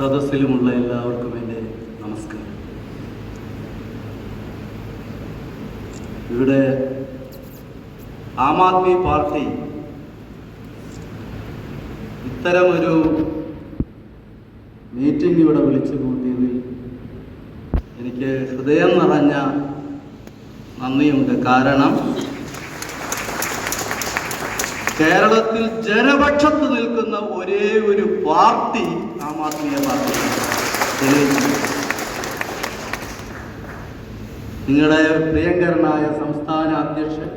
സദസ്സിലുമുള്ള എല്ലാവർക്കും എൻ്റെ നമസ്കാരം. ഇവിടെ ആം ആദ്മി പാർട്ടി ഇത്തരമൊരു മീറ്റിംഗ് ഇവിടെ വിളിച്ചു കൂട്ടിയതിൽ എനിക്ക് ഹൃദയം നിറഞ്ഞ നന്ദിയുണ്ട്. കാരണം കേരളത്തിൽ ജനപക്ഷത്ത് നിൽക്കുന്ന ഒരേ ഒരു പാർട്ടി ആം ആദ്മി പാർട്ടി. നിങ്ങളുടെ പ്രിയങ്കരനായ സംസ്ഥാന അധ്യക്ഷൻ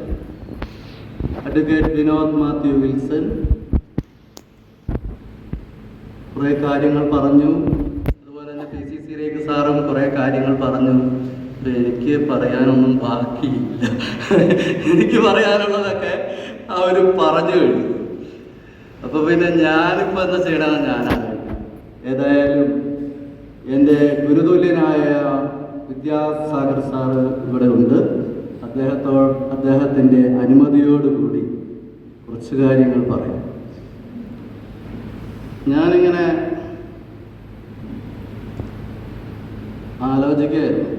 അഡ്വക്കേറ്റ് വിനോദ് മാത്യു വിൽസൺ കുറേ കാര്യങ്ങൾ പറഞ്ഞു. അതുപോലെ തന്നെ PCC രേഖ സാറും കുറേ കാര്യങ്ങൾ പറഞ്ഞു. എനിക്ക് പറയാനൊന്നും ബാക്കിയില്ല. എനിക്ക് പറയാനുള്ളതൊക്കെ അവർ പറഞ്ഞു കഴിഞ്ഞു. അപ്പോൾ പിന്നെ ഞാനിപ്പോൾ എന്താ ചെയ്യണമെന്ന് ഞാനാണ്. ഏതായാലും എൻ്റെ ഗുരുതുല്യനായ വിദ്യാസാഗർ സാറ് ഇവിടെ ഉണ്ട്. അദ്ദേഹത്തിൻ്റെ അനുമതിയോടുകൂടി കുറച്ച് കാര്യങ്ങൾ പറയാം. ഞാനിങ്ങനെ ആലോചിക്കുകയായിരുന്നു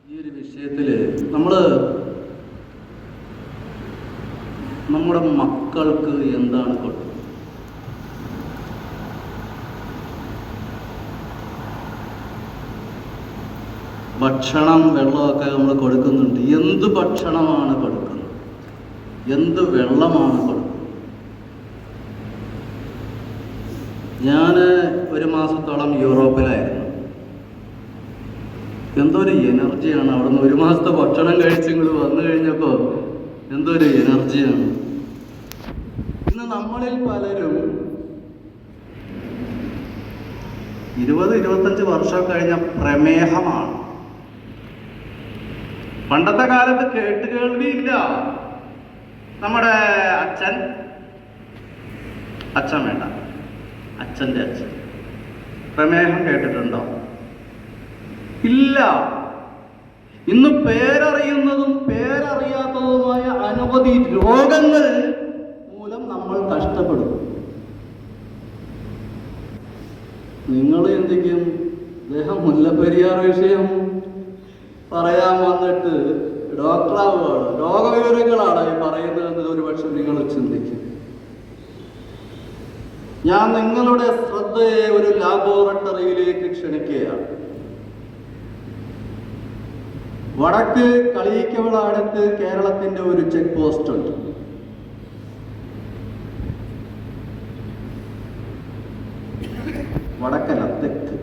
ഈ ഒരു വിഷയത്തിൽ. നമ്മുടെ മക്കൾക്ക് എന്താണ് കൊടുക്കുന്നത്? ഭക്ഷണം, വെള്ളമൊക്കെ നമ്മൾ കൊടുക്കുന്നുണ്ട്. എന്ത് ഭക്ഷണമാണ് കൊടുക്കുന്നത്? എന്ത് വെള്ളമാണ് കൊടുക്കുന്നത്? ഞാൻ ഒരു മാസത്തോളം യൂറോപ്പിലായിരുന്നു. എന്തൊരു എനർജിയാണ് അവിടെ നിന്ന്. ഒരു മാസത്തെ ഭക്ഷണം കഴിച്ചിങ്ങോട്ട് വന്നു കഴിഞ്ഞപ്പോൾ എന്തൊരു എനർജിയാണ്. ഇന്ന് നമ്മളിൽ പലരും 20-25 വർഷം കഴിഞ്ഞ പ്രമേഹമാണ്. പണ്ടത്തെ കാലത്ത് കേൾവിയില്ല. നമ്മുടെ അച്ഛൻ വേണ്ട, അച്ഛൻ്റെ അച്ഛൻ പ്രമേഹം കേട്ടിട്ടുണ്ടോ? ഇല്ല. ഇന്ന് പേരറിയുന്നതും പേരറിയാത്തതുമായ അനവധി രോഗങ്ങൾ മൂലം നമ്മൾ കഷ്ടപ്പെടും. നിങ്ങൾ എന്തെങ്കിലും അദ്ദേഹം മുല്ലപ്പെരിയാർ വിഷയം പറയാൻ വന്നിട്ട് ഡോക്ടറാവുകയാണ്, രോഗവിവരങ്ങളാണ് ഈ പറയുന്നതെന്ന് ഒരുപക്ഷെ നിങ്ങൾ ചിന്തിക്കും. ഞാൻ നിങ്ങളുടെ ശ്രദ്ധയെ ഒരു ലാബോറട്ടറിയിലേക്ക് ക്ഷണിക്കുകയാണ്. വടക്ക് കളിയിക്കവള അടുത്ത് കേരളത്തിന്റെ ഒരു ചെക്ക് പോസ്റ്റ് ഉണ്ട്. വടക്കല്ല, തെക്ക്.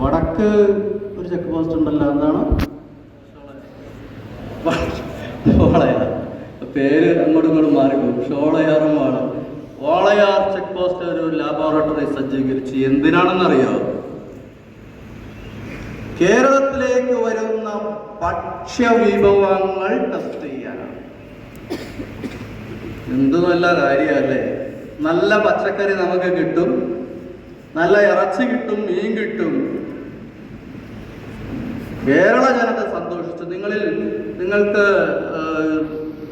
വടക്ക് ഒരു ചെക്ക് പോസ്റ്റ് ഉണ്ടല്ലോ. എന്താണ്? ഷോളയാർ. പേര് അങ്ങോട്ടും ഇങ്ങോട്ടും മാറിപ്പോകും. ഷോളയാറുമാണ്. വാളയാർ ചെക്ക് പോസ്റ്റ് ഒരു ലാബോറട്ടറി സജ്ജീകരിച്ച് എന്തിനാണെന്നറിയോ? കേരളത്തിലേക്ക് വരുന്ന ഭക്ഷ്യവിഭവങ്ങൾ ടെസ്റ്റ് ചെയ്യാനാണ്. എന്ത് നല്ല കാര്യമല്ലേ! നല്ല പച്ചക്കറി നമുക്ക് കിട്ടും, നല്ല ഇറച്ചി കിട്ടും, മീൻ കിട്ടും. കേരള ജനത സന്തോഷിച്ചു. നിങ്ങൾക്ക്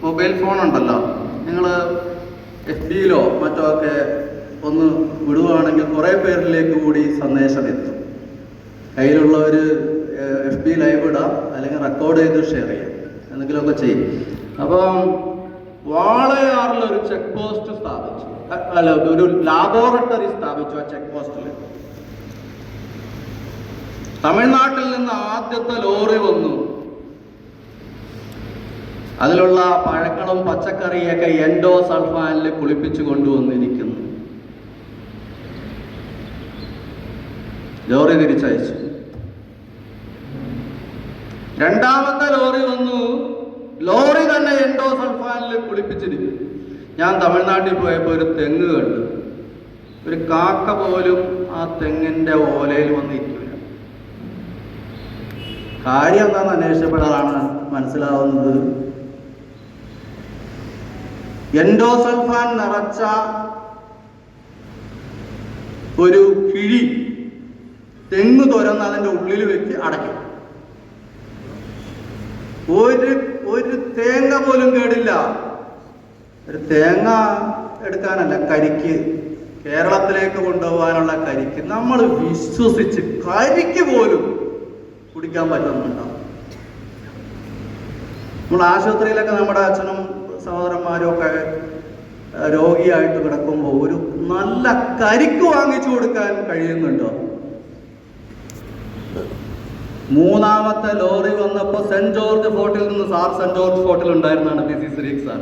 മൊബൈൽ ഫോൺ ഉണ്ടല്ലോ, നിങ്ങൾ FB-യിലോ മറ്റോ ഒക്കെ ഒന്ന് വിടുകയാണെങ്കിൽ കുറേ പേരിലേക്ക് കൂടി സന്ദേശം എത്തും. കയ്യിലുള്ളവർ FB ലൈവ് ഇടാം, അല്ലെങ്കിൽ റെക്കോർഡ് ചെയ്ത് ഷെയർ ചെയ്യാം, എന്തെങ്കിലുമൊക്കെ ചെയ്യും. അപ്പം വാളയാറിലൊരു ചെക്ക് പോസ്റ്റ് സ്ഥാപിച്ചു, ഒരു ലാബോറട്ടറി സ്ഥാപിച്ചു. ആ ചെക്ക് പോസ്റ്റിൽ തമിഴ്നാട്ടിൽ നിന്ന് ആദ്യത്തെ ലോറി വന്നു. അതിലുള്ള പഴങ്ങളും പച്ചക്കറിയൊക്കെ എൻഡോസൾഫാനിൽ കുളിപ്പിച്ചു കൊണ്ടുവന്നിരിക്കുന്നു. ലോറി തിരിച്ചയച്ചു. രണ്ടാമത്തെ ലോറി വന്നു. ലോറി തന്നെ എൻഡോസൾഫാനിൽ കുളിപ്പിച്ചിരിക്കുന്നു. ഞാൻ തമിഴ്നാട്ടിൽ പോയപ്പോൾ ഒരു തെങ്ങ് കണ്ടു. ഒരു കാക്ക പോലും ആ തെങ്ങിന്റെ ഓലയിൽ വന്നിരിക്കില്ല. കാര്യം എന്താണെന്ന് അന്വേഷിച്ചപ്പോഴാണ് മനസ്സിലാവുന്നത്, എൻഡോസൾഫാൻ നിറച്ച ഒരു കിഴി തെങ്ങ് തുറന്ന് അതിൻ്റെ ഉള്ളിൽ വെച്ച് അടയ്ക്കും. ഒരു തേങ്ങ പോലും കേടില്ല. ഒരു തേങ്ങ എടുക്കാനല്ല, കരിക്ക് കേരളത്തിലേക്ക് കൊണ്ടുപോകാനുള്ള കരിക്ക് നമ്മൾ വിശ്വസിച്ച് കരിക്ക് പോലും കുടിക്കാൻ പറ്റുന്നുണ്ടോ? നമ്മൾ ആശുപത്രിയിലൊക്കെ നമ്മുടെ അച്ഛനും സഹോദരന്മാരും ഒക്കെ രോഗിയായിട്ട് കിടക്കുമ്പോൾ ഒരു നല്ല കരിക്ക് വാങ്ങിച്ചു കൊടുക്കാൻ കഴിയുന്നുണ്ടോ? മൂന്നാമത്തെ ലോറി വന്നപ്പോൾ സെന്റ് ജോർജ് ഫോർട്ടിൽ നിന്ന് സെന്റ് ജോർജ് ഫോർട്ടിൽ ഉണ്ടായിരുന്നാണ് പി സി ശ്രീക് സാർ.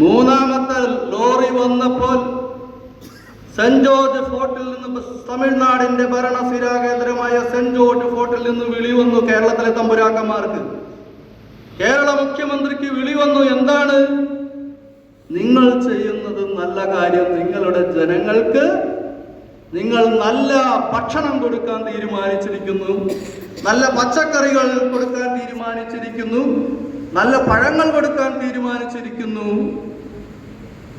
മൂന്നാമത്തെ ലോറി വന്നപ്പോൾ സെന്റ് ജോർജ് ഫോർട്ടിൽ നിന്ന് തമിഴ്നാടിന്റെ ഭരണസിരാ കേന്ദ്രമായ സെന്റ് ജോർജ് ഫോർട്ടിൽ നിന്ന് വിളി വന്നു കേരളത്തിലെ തമ്പുരാക്കന്മാർക്ക്. കേരള മുഖ്യമന്ത്രിക്ക് വിളി വന്നു. എന്താണ് നിങ്ങൾ ചെയ്യുന്നത്? നല്ല കാര്യം. നിങ്ങളുടെ ജനങ്ങൾക്ക് നിങ്ങൾ നല്ല ഭക്ഷണം കൊടുക്കാൻ തീരുമാനിച്ചിരിക്കുന്നു, നല്ല പച്ചക്കറികൾ കൊടുക്കാൻ തീരുമാനിച്ചിരിക്കുന്നു, നല്ല പഴങ്ങൾ കൊടുക്കാൻ തീരുമാനിച്ചിരിക്കുന്നു,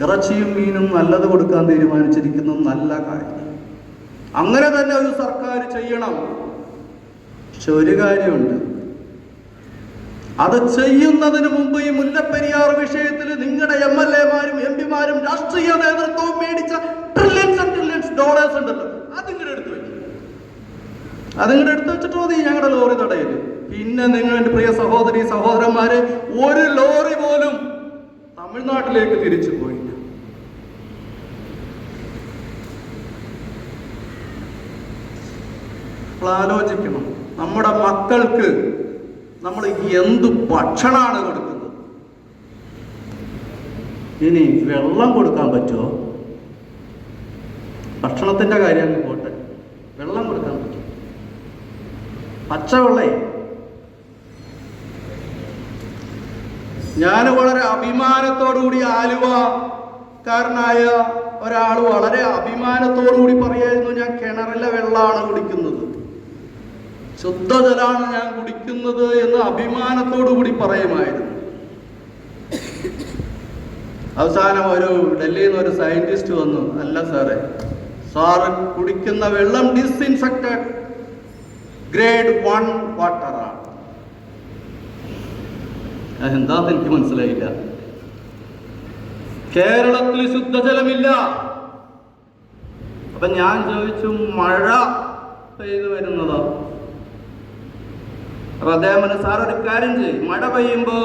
ഇറച്ചിയും മീനും നല്ലത് കൊടുക്കാൻ തീരുമാനിച്ചിരിക്കുന്നു. നല്ല കാര്യം. അങ്ങനെ തന്നെ ഒരു സർക്കാർ ചെയ്യണം. പക്ഷെ ഒരു കാര്യമുണ്ട്, അത് ചെയ്യുന്നതിന് മുമ്പ് ഈ മുല്ലപ്പെരിയാർ വിഷയത്തിൽ നിങ്ങളുടെ MLA-മാരും MP-മാരും രാഷ്ട്രീയ നേതൃത്വവും മേടിച്ച ട്രില്യൺസ് ആൻഡ് ട്രില്യൺസ് ഡോളേഴ്സ് ഉണ്ടല്ലോ, അതിങ്ങടെ എടുത്തു വെക്കും. അതിങ്ങടെ എടുത്തു വെച്ചിട്ട് മതി ഞങ്ങളുടെ ലോറി തടയല്. പിന്നെ നിങ്ങളുടെ പ്രിയ സഹോദരി സഹോദരന്മാരെ, ഒരു ലോറി പോലും തമിഴ്നാട്ടിലേക്ക് തിരിച്ചു പോയില്ല. ആലോചിക്കണം, നമ്മുടെ മക്കൾക്ക് നമ്മൾ എന്ത് ഭക്ഷണമാണ് കൊടുക്കുന്നത്? ഇനി വെള്ളം കൊടുക്കാൻ പറ്റുമോ? ഭക്ഷണത്തിന്റെ കാര്യം പോട്ടെ, വെള്ളം കൊടുക്കാൻ പറ്റും? പച്ചവെള്ളേ. ഞാൻ വളരെ അഭിമാനത്തോടുകൂടി ആലുവക്കാരനായ ഒരാൾ വളരെ അഭിമാനത്തോടുകൂടി പറയായിരുന്നു, ഞാൻ കിണറിലെ വെള്ളമാണ് കുടിക്കുന്നത്, ശുദ്ധജലമാണ് ഞാൻ കുടിക്കുന്നത് എന്ന് അഭിമാനത്തോടു കൂടി പറയുമായിരുന്നു. അവസാനം ഒരു ഡൽഹിയിൽ നിന്ന് ഒരു സയന്റിസ്റ്റ് വന്നു, അല്ല സാറ് കുടിക്കുന്ന വെള്ളം ഡിസ്ഇൻഫെക്റ്റഡ് ഗ്രേഡ് 1 വാട്ടറാണ്. എന്താന്ന് എനിക്ക് മനസ്സിലായില്ല. കേരളത്തിൽ ശുദ്ധജലമില്ല. അപ്പൊ ഞാൻ ചോദിച്ചു, മഴ പെയ്തു വരുന്നതോ? അപ്പൊ അദ്ദേഹം സാർ ഒരു കാര്യം ചെയ്യും, മഴ പെയ്യുമ്പോൾ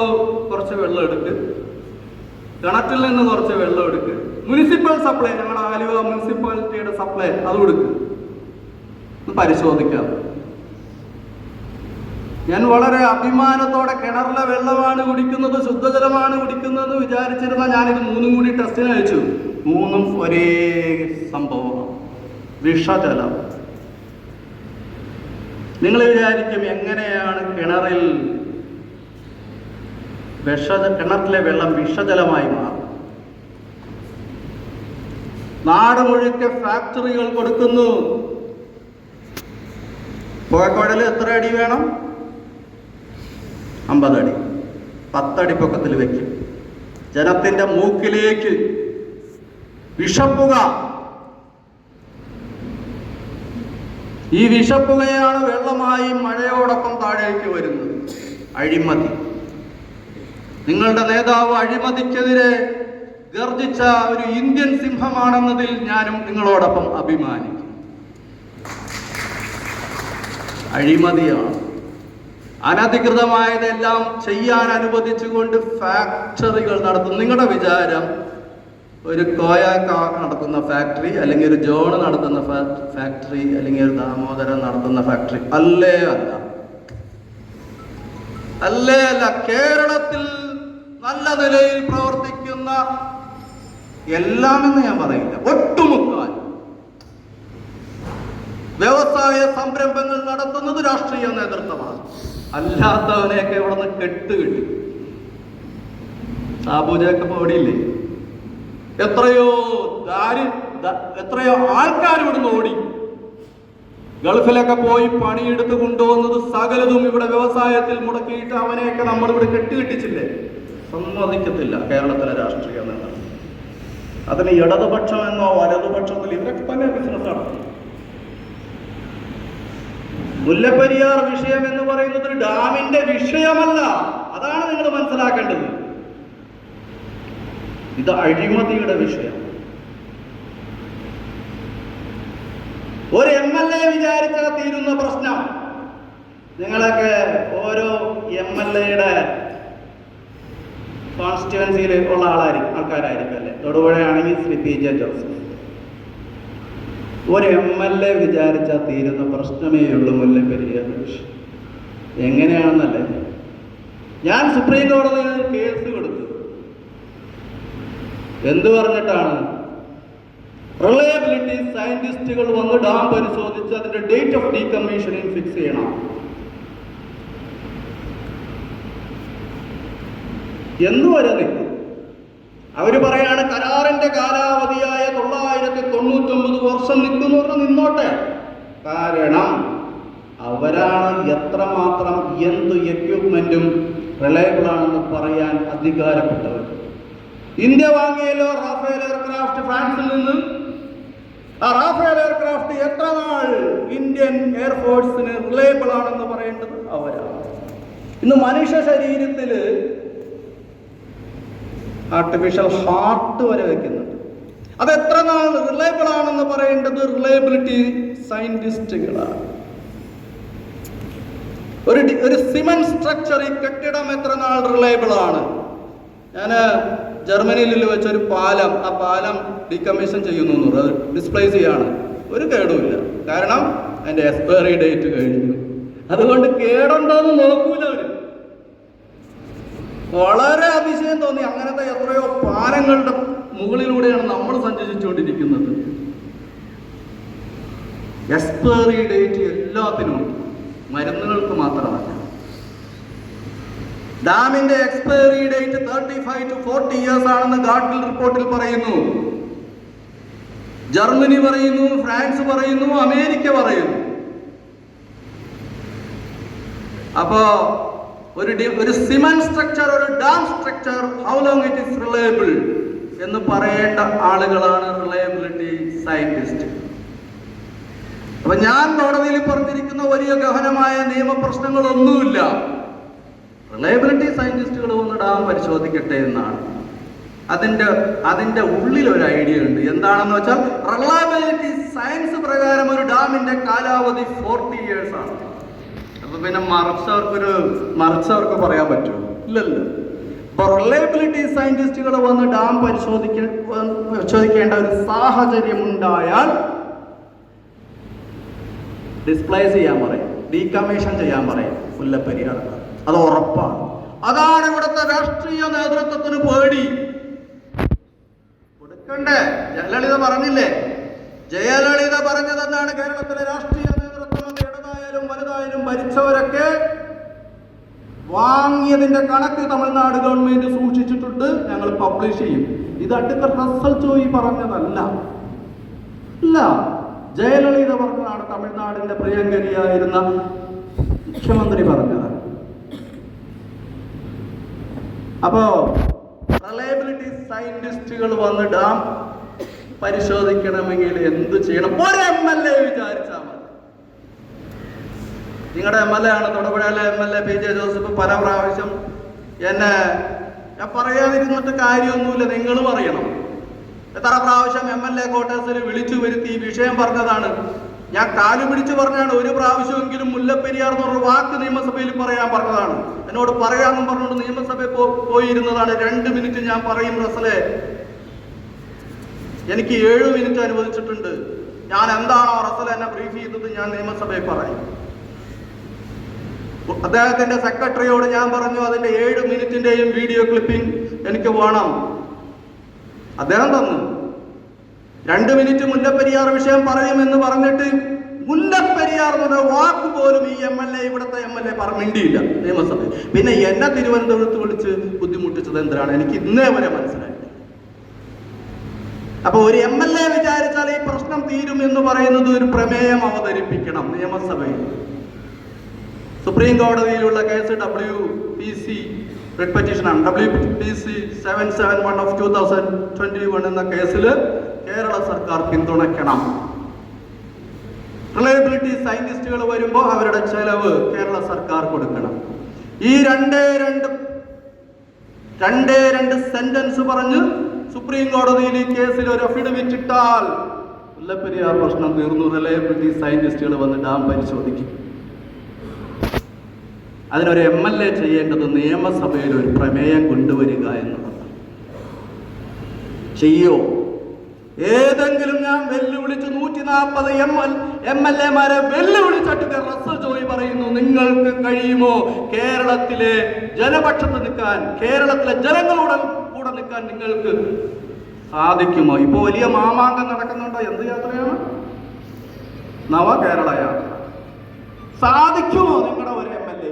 കുറച്ച് വെള്ളം എടുക്ക്, കിണറ്റിൽ നിന്ന് കുറച്ച് വെള്ളം എടുക്ക്, മുനിസിപ്പൽ സപ്ലൈ, ഞങ്ങളുടെ ആലുവ മുനിസിപ്പാലിറ്റിയുടെ സപ്ലൈ അത് കൊടുക്ക്, പരിശോധിക്കാം. ഞാൻ വളരെ അഭിമാനത്തോടെ കിണറിലെ വെള്ളമാണ് കുടിക്കുന്നത്, ശുദ്ധജലമാണ് കുടിക്കുന്നത് വിചാരിച്ചിരുന്ന ഞാനിത് 3 കൂടി ടെസ്റ്റിന് അയച്ചു. 3 ഒരേ സംഭവമാണ്, വിഷജലം. നിങ്ങൾ വിചാരിക്കും എങ്ങനെയാണ് കിണറിലെ വെള്ളം വിഷജലമായി മാറും? നാട് മുഴുക്കെ ഫാക്ടറികൾ കൊടുക്കുന്നു. പുഴക്കുഴൽ എത്ര അടി വേണം? 50 അടി, 10 അടി പൊക്കത്തിൽ വെക്കും. ജനത്തിന്റെ മൂക്കിലേക്ക് വിഷപ്പുക. ഈ വിഷപ്പുകയാണ് വെള്ളമായി മഴയോടൊപ്പം താഴേക്ക് വരുന്നത്. അഴിമതി. നിങ്ങളുടെ നേതാവ് അഴിമതിക്കെതിരെ ഗർജിച്ച ഒരു ഇന്ത്യൻ സിംഹമാണെന്നതിൽ ഞാനും നിങ്ങളോടൊപ്പം അഭിമാനിക്കും. അഴിമതിയാണ്. അനധികൃതമായതെല്ലാം ചെയ്യാൻ അനുവദിച്ചുകൊണ്ട് ഫാക്ടറികൾ നടത്തും. നിങ്ങളുടെ വിചാരം ഒരു കോയാക്ക നടത്തുന്ന ഫാക്ടറി, അല്ലെങ്കിൽ ഒരു ജോൺ നടത്തുന്ന ഫാക്ടറി, അല്ലെങ്കിൽ ഒരു ദാമോദരൻ നടത്തുന്ന ഫാക്ടറി അല്ലേ? അല്ല. കേരളത്തിൽ നല്ല നിലയിൽ പ്രവർത്തിക്കുന്ന എല്ലാമെന്ന് ഞാൻ പറയില്ല, ഒട്ടുമുക്കാൽ വ്യവസായ സംരംഭങ്ങൾ നടത്തുന്നത് രാഷ്ട്രീയ നേതൃത്വമാണ്. അല്ലാത്തവനെയൊക്കെ ഇവിടെ നിന്ന് കെട്ടുകിട്ടി. സാബു ജേക്കബ് ഓടിയില്ലേ? എത്രയോ ആൾക്കാർ ഇവിടുന്ന് ഓടി. ഗൾഫിലൊക്കെ പോയി പണിയെടുത്ത് കൊണ്ടുവന്നത് സകലതും ഇവിടെ വ്യവസായത്തിൽ മുടക്കിയിട്ട് അവനെയൊക്കെ നമ്മളിവിടെ കെട്ടുകെട്ടിച്ചില്ലേ? സമ്മതിക്കത്തില്ല കേരളത്തിലെ രാഷ്ട്രീയ നേതാക്കൾ. അതിന് ഇടതുപക്ഷമെന്നോ വലതുപക്ഷത്തിൽ ഇവരൊക്കെ തന്നെ ബിസിനസ് നടത്തും. മുല്ലപ്പെരിയാർ വിഷയം എന്ന് പറയുന്നത് ഡാമിന്റെ വിഷയമല്ല. അതാണ് നിങ്ങൾ മനസ്സിലാക്കേണ്ടത്. ഇത് അഴിമതിയുടെ വിഷയം. MLA വിചാരിച്ചാൽ തീരുന്ന പ്രശ്നം. നിങ്ങളൊക്കെ ഓരോ MLAയുടെ കോൺസ്റ്റിറ്റ്യുവൻസിയിൽ ഉള്ള ആൾക്കാരായിരിക്കും അല്ലേ? തൊടുപുഴയാണെങ്കിൽ ശ്രീ PJ ജോസഫ്. ഒരു MLA വിചാരിച്ചാൽ തീരുന്ന പ്രശ്നമേ ഉള്ളൂ മുല്ലപ്പെരിയാർ വിഷയം. എങ്ങനെയാണെന്നല്ലേ, ഞാൻ സുപ്രീം കോടതിയിൽ കേസ് കൊടുത്തു. എന്തു പറഞ്ഞിട്ടാണ്? റിലയബിലിറ്റി സയന്റിസ്റ്റുകൾ വന്ന് ഡാം പരിശോധിച്ച് അതിന്റെ ഡേറ്റ് ഓഫ് ഡീകമ്മീഷനിങ് ഫിക്സ് ചെയ്യണം എന്നുവരെ നിൽക്കും. അവര് പറയാണ് കരാറിന്റെ കാലാവധിയായ 999 വർഷം നിൽക്കുന്നു പറഞ്ഞാൽ നിന്നോട്ടെ. കാരണം അവരാണ് എത്രമാത്രം എന്ത് എക്യുപ്മെന്റും റിലയബിൾ ആണെന്ന് പറയാൻ അധികാരപ്പെട്ടവർ. ഇന്ത്യ വാങ്ങിയല്ലോ റാഫേൽ എയർക്രാഫ്റ്റ് ഫ്രാൻസിൽ നിന്ന്. ആ റാഫേൽ എയർക്രാഫ്റ്റ് എത്ര നാൾ ഇന്ത്യൻ എയർഫോഴ്സിന് റിലയബിൾ ആണെന്ന് പറയേണ്ടത് അവരാണ്. ഇന്ന് മനുഷ്യ ശരീരത്തിൽ ആർട്ടിഫിഷ്യൽ ഹാർട്ട് വരെ വെക്കുന്നുണ്ട്. അത് എത്ര നാൾ റിലയബിൾ ആണെന്ന് പറയേണ്ടത് റിലയബിലിറ്റി സയന്റിസ്റ്റുകളാണ്. ഒരു സിമന്റ് സ്ട്രക്ചർ, ഈ കെട്ടിടം എത്ര നാൾ റിലയബിൾ ആണ്? ഞാൻ ജർമ്മനിയിൽ വെച്ചൊരു പാലം, ആ പാലം ഡീകമ്മീഷൻ ചെയ്യുന്നു, അത് ഡിസ്പ്ലേസ് ചെയ്യാണ്. ഒരു കേടുമില്ല, കാരണം അതിന്റെ എക്സ്പയറി ഡേറ്റ് കഴിഞ്ഞു. അതുകൊണ്ട് കേടുണ്ടോന്ന് നോക്കൂല അവര്. വളരെ അതിശയം തോന്നി. അങ്ങനത്തെ എത്രയോ പാലങ്ങളുടെ മുകളിലൂടെയാണ് നമ്മൾ സഞ്ചരിച്ചുകൊണ്ടിരിക്കുന്നത്. എക്സ്പയറി ഡേറ്റ് എല്ലാത്തിനും, മരുന്നുകൾക്ക് മാത്രമല്ല. ഡാമിന്റെ എക്സ്പയറി ഡേറ്റ് 35 to 40 years ആണെന്ന് ഗാഡ്ഗിൽ റിപ്പോർട്ടിൽ പറയുന്നു. ജർമ്മനി പറയുന്നു, ഫ്രാൻസ് പറയുന്നു, അമേരിക്ക പറയുന്നു. അപ്പോ ഒരു സിമന്റ് സ്ട്രക്ചർ, ഒരു dam structure, how long it is reliable എന്ന് പറയേണ്ട ആളുകളാണ് റിലയബിലിറ്റി സയന്റിസ്റ്റ്. അപ്പൊ ഞാൻ കോടതിയിൽ പറഞ്ഞിരിക്കുന്ന വലിയ ഗഹനമായ നിയമപ്രശ്നങ്ങളൊന്നുമില്ല. റിലയബിലിറ്റി സയന്റിസ്റ്റുകൾ വന്ന് ഡാം പരിശോധിക്കട്ടെ എന്നാണ്. അതിന്റെ ഉള്ളിൽ ഒരു ഐഡിയ ഉണ്ട്. എന്താണെന്ന് വെച്ചാൽ റിലയബിലിറ്റി സയൻസ് പ്രകാരം ഒരു ഡാമിന്റെ കാലാവധി 40 years ആണ്. അപ്പൊ പിന്നെ മറിച്ചവർക്ക് പറയാൻ പറ്റുമോ? ഇല്ലല്ലോ. അപ്പൊ റിലയബിലിറ്റി സയന്റിസ്റ്റുകൾ വന്ന് ഡാം പരിശോധിക്കേണ്ട ഒരു സാഹചര്യം ഉണ്ടായാൽ ഡിസ്പ്ലേസ് ചെയ്യാൻ പറയും, ഡീകമ്മീഷൻ ചെയ്യാൻ പറയും മുല്ലപ്പെരിയാർ. അത് ഉറപ്പാണ്. അതാണ് ഇവിടുത്തെ രാഷ്ട്രീയ നേതൃത്വത്തിന് പേടി. കൊടുക്കണ്ടേ? ജയലളിത പറഞ്ഞില്ലേ? ജയലളിത പറഞ്ഞതെന്താണ്? കേരളത്തിലെ രാഷ്ട്രീയ നേതൃത്വം ഇടതായാലും വലുതായാലും ഭരിച്ചവരൊക്കെ വാങ്ങിയതിന്റെ കണക്ക് തമിഴ്നാട് ഗവൺമെന്റ് സൂക്ഷിച്ചിട്ടുണ്ട്, ഞങ്ങൾ പബ്ലിഷ് ചെയ്യും. ഇത് അഡ്വക്കേറ്റ് റസ്സൽ ചോയി പറഞ്ഞതല്ല. ഇല്ല, ജയലളിത പറഞ്ഞതാണ്. തമിഴ്നാടിന്റെ പ്രിയങ്കരിയായിരുന്ന മുഖ്യമന്ത്രി പറഞ്ഞതാണ്. അപ്പോ റിലയബിലിറ്റി സയന്റിസ്റ്റുകൾ വന്ന് ഡാം പരിശോധിക്കണമെങ്കിൽ എന്ത് ചെയ്യണം? ഒരു MLA വിചാരിച്ചാൽ മതി. നിങ്ങളുടെ MLA ആണ് തൊടുപുഴയിലെ MLA PJ ജോസഫ്. പല പ്രാവശ്യം എന്നെ, ഞാൻ പറയാതിരുന്നിട്ട് കാര്യമൊന്നുമില്ല, നിങ്ങളും അറിയണം. എത്ര പ്രാവശ്യം MLA ക്വാർട്ടേഴ്സിൽ വിളിച്ചു വരുത്തി ഈ വിഷയം പറഞ്ഞതാണ്. ഞാൻ കാലു പിടിച്ച് പറഞ്ഞാണ്. ഒരു പ്രാവശ്യമെങ്കിലും മുല്ലപ്പെരിയാർ എന്നൊരു വാക്ക് നിയമസഭയിൽ പറയാൻ പറഞ്ഞതാണ്. എന്നോട് പറയാമെന്നും പറഞ്ഞുകൊണ്ട് നിയമസഭയിൽ പോയിരുന്നതാണ്. 2 മിനിറ്റ് ഞാൻ പറയും റസലെ, എനിക്ക് 7 മിനിറ്റ് അനുവദിച്ചിട്ടുണ്ട്. ഞാൻ എന്താണോ റസൽ എന്നെ ബ്രീഫ് ചെയ്തത് ഞാൻ നിയമസഭയിൽ പറയും. അദ്ദേഹത്തിന്റെ സെക്രട്ടറിയോട് ഞാൻ പറഞ്ഞു അതിന്റെ 7 മിനിറ്റിന്റെയും വീഡിയോ ക്ലിപ്പിംഗ് എനിക്ക് വേണം. അദ്ദേഹം തന്നു. 2 മിനിറ്റ് മുല്ലപ്പെരിയാർ വിഷയം പറയുമെന്ന് പറഞ്ഞിട്ട് മുല്ലപ്പെരിയാർ എന്നൊരു വാക്ക് പോലും ഈ MLA, ഇവിടുത്തെ MLA മിണ്ടിയില്ല നിയമസഭയിൽ. പിന്നെ എന്നെ തിരുവനന്തപുരത്ത് വിളിച്ച് ബുദ്ധിമുട്ടിച്ചത് എന്തിനാണ് എനിക്ക് ഇന്നേ വരെ മനസ്സിലായി. അപ്പൊ ഒരു MLA വിചാരിച്ചാൽ ഈ പ്രശ്നം തീരും എന്ന് പറയുന്നത് ഒരു പ്രമേയം അവതരിപ്പിക്കണം നിയമസഭയിൽ. സുപ്രീം കോടതിയിലുള്ള കേസ് WPC റിട്ട് പെറ്റീഷനാണ്. WPC 771 of 2021 എന്ന കേസിൽ കേരള സർക്കാർ പിന്തുണയ്ക്കണം. റിലയബിലിറ്റി സയന്റിസ്റ്റുകൾ വരുമ്പോൾ അവരുടെ ചെലവ് കേരള സർക്കാർ കൊടുക്കണം. ഈ രണ്ടേ രണ്ട് സെന്റൻസ് പറഞ്ഞ് സുപ്രീം കോടതിയിൽ ഈ കേസിൽ ഒരു അഫിഡവിറ്റ് ഇട്ടാൽ മുല്ലപ്പെരിയാർ പ്രശ്നം തീർന്നു, റിലയബിലിറ്റി സയന്റിസ്റ്റുകൾ വന്ന് ഡാം പരിശോധിക്കും. അതിനൊരു MLA ചെയ്യേണ്ടത് നിയമസഭയിൽ ഒരു പ്രമേയം കൊണ്ടുവരിക എന്നുള്ളത്. ചെയ്യോ? ഏതെങ്കിലും ഞാൻ വെല്ലുവിളിച്ച് 140 MLA-മാരെ വെല്ലുവിളിച്ചിട്ട് റസൽ ജോയി പറയുന്നു, നിങ്ങൾക്ക് കഴിയുമോ കേരളത്തിലെ ജനപക്ഷത്ത് നിൽക്കാൻ, കേരളത്തിലെ ജനങ്ങളോട് കൂടെ നിൽക്കാൻ നിങ്ങൾക്ക് സാധിക്കുമോ? ഇപ്പൊ വലിയ മാമാങ്കം നടക്കുന്നുണ്ടോ? എന്ത് യാത്രയാണ്? നവകേരള യാത്ര. സാധിക്കുമോ നിങ്ങളുടെ ഒരു MLA-ക്ക്?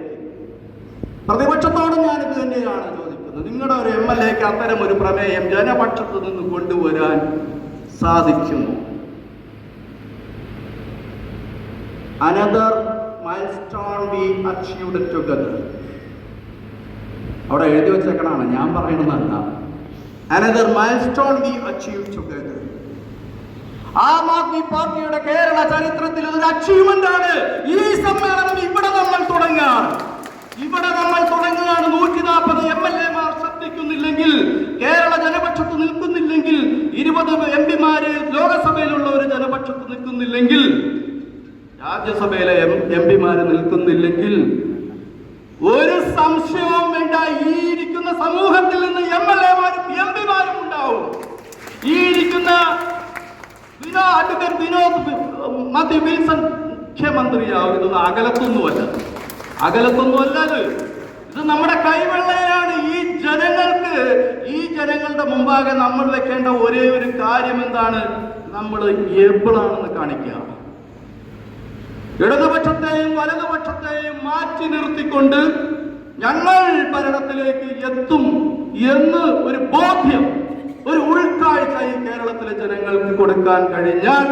പ്രതിപക്ഷത്തോട് ഞാനിത് തന്നെയാണ് ചോദിക്കുന്നത്. നിങ്ങളുടെ ഒരു MLA-ക്ക് അത്തരം ഒരു പ്രമേയം ജനപക്ഷത്ത് നിന്ന് കൊണ്ടുവരാൻ സാധിക്കുമോ? Another milestone we achieved together. അവിടെ എഴുതി വെച്ചേക്കണാണ്, ഞാൻ പറയുന്നതല്ല. Another milestone we achieved together. Aam Aadmi പാർട്ടിയുടെ കേരള ചരിത്രത്തിൽ ഒരു അച്ചീവ്മെന്റ് ആണ് ഈ സമ്മേളനം. ഇവിടെ നമ്മൾ തുടങ്ങുകയാണ്. 140 MLA-മാർ ശബ്ദിക്കുന്നില്ലെങ്കിൽ, കേരള ജനപക്ഷത്ത് നിൽക്കുന്നില്ലെങ്കിൽ, 20 MP-മാര് ലോകസഭയിലുള്ള ഒരു ജനപക്ഷത്ത് നിൽക്കുന്നില്ലെങ്കിൽ, രാജ്യസഭയിലെ MP-മാര് നിൽക്കുന്നില്ലെങ്കിൽ, ഒരു സംശയവും വേണ്ട, ഈ ഇരിക്കുന്ന സമൂഹത്തിൽ നിന്ന് MLA-മാരും MP-മാരും ഉണ്ടാവും. ഈ ഇരിക്കുന്ന വിനോദ് മധ്യ വിൽസൺ മുഖ്യമന്ത്രിയാവും. ഇതൊന്നും അകലത്തൊന്നുമല്ല. ഇത് നമ്മുടെ കൈവെള്ളയാണ്. ഈ ജനങ്ങളുടെ മുമ്പാകെ നമ്മൾ വെക്കേണ്ട ഒരേ ഒരു കാര്യം എന്താണ്? നമ്മൾ എബിളാണെന്ന് കാണിക്കുക. ഇടതുപക്ഷത്തെയും വലതുപക്ഷത്തെയും മാറ്റി നിർത്തിക്കൊണ്ട് ഞങ്ങൾ ഭരണത്തിലേക്ക് എത്തും എന്ന് ഒരു ബോധ്യം, ഒരു ഉൾക്കാഴ്ച ഈ കേരളത്തിലെ ജനങ്ങൾക്ക് കൊടുക്കാൻ കഴിഞ്ഞാൽ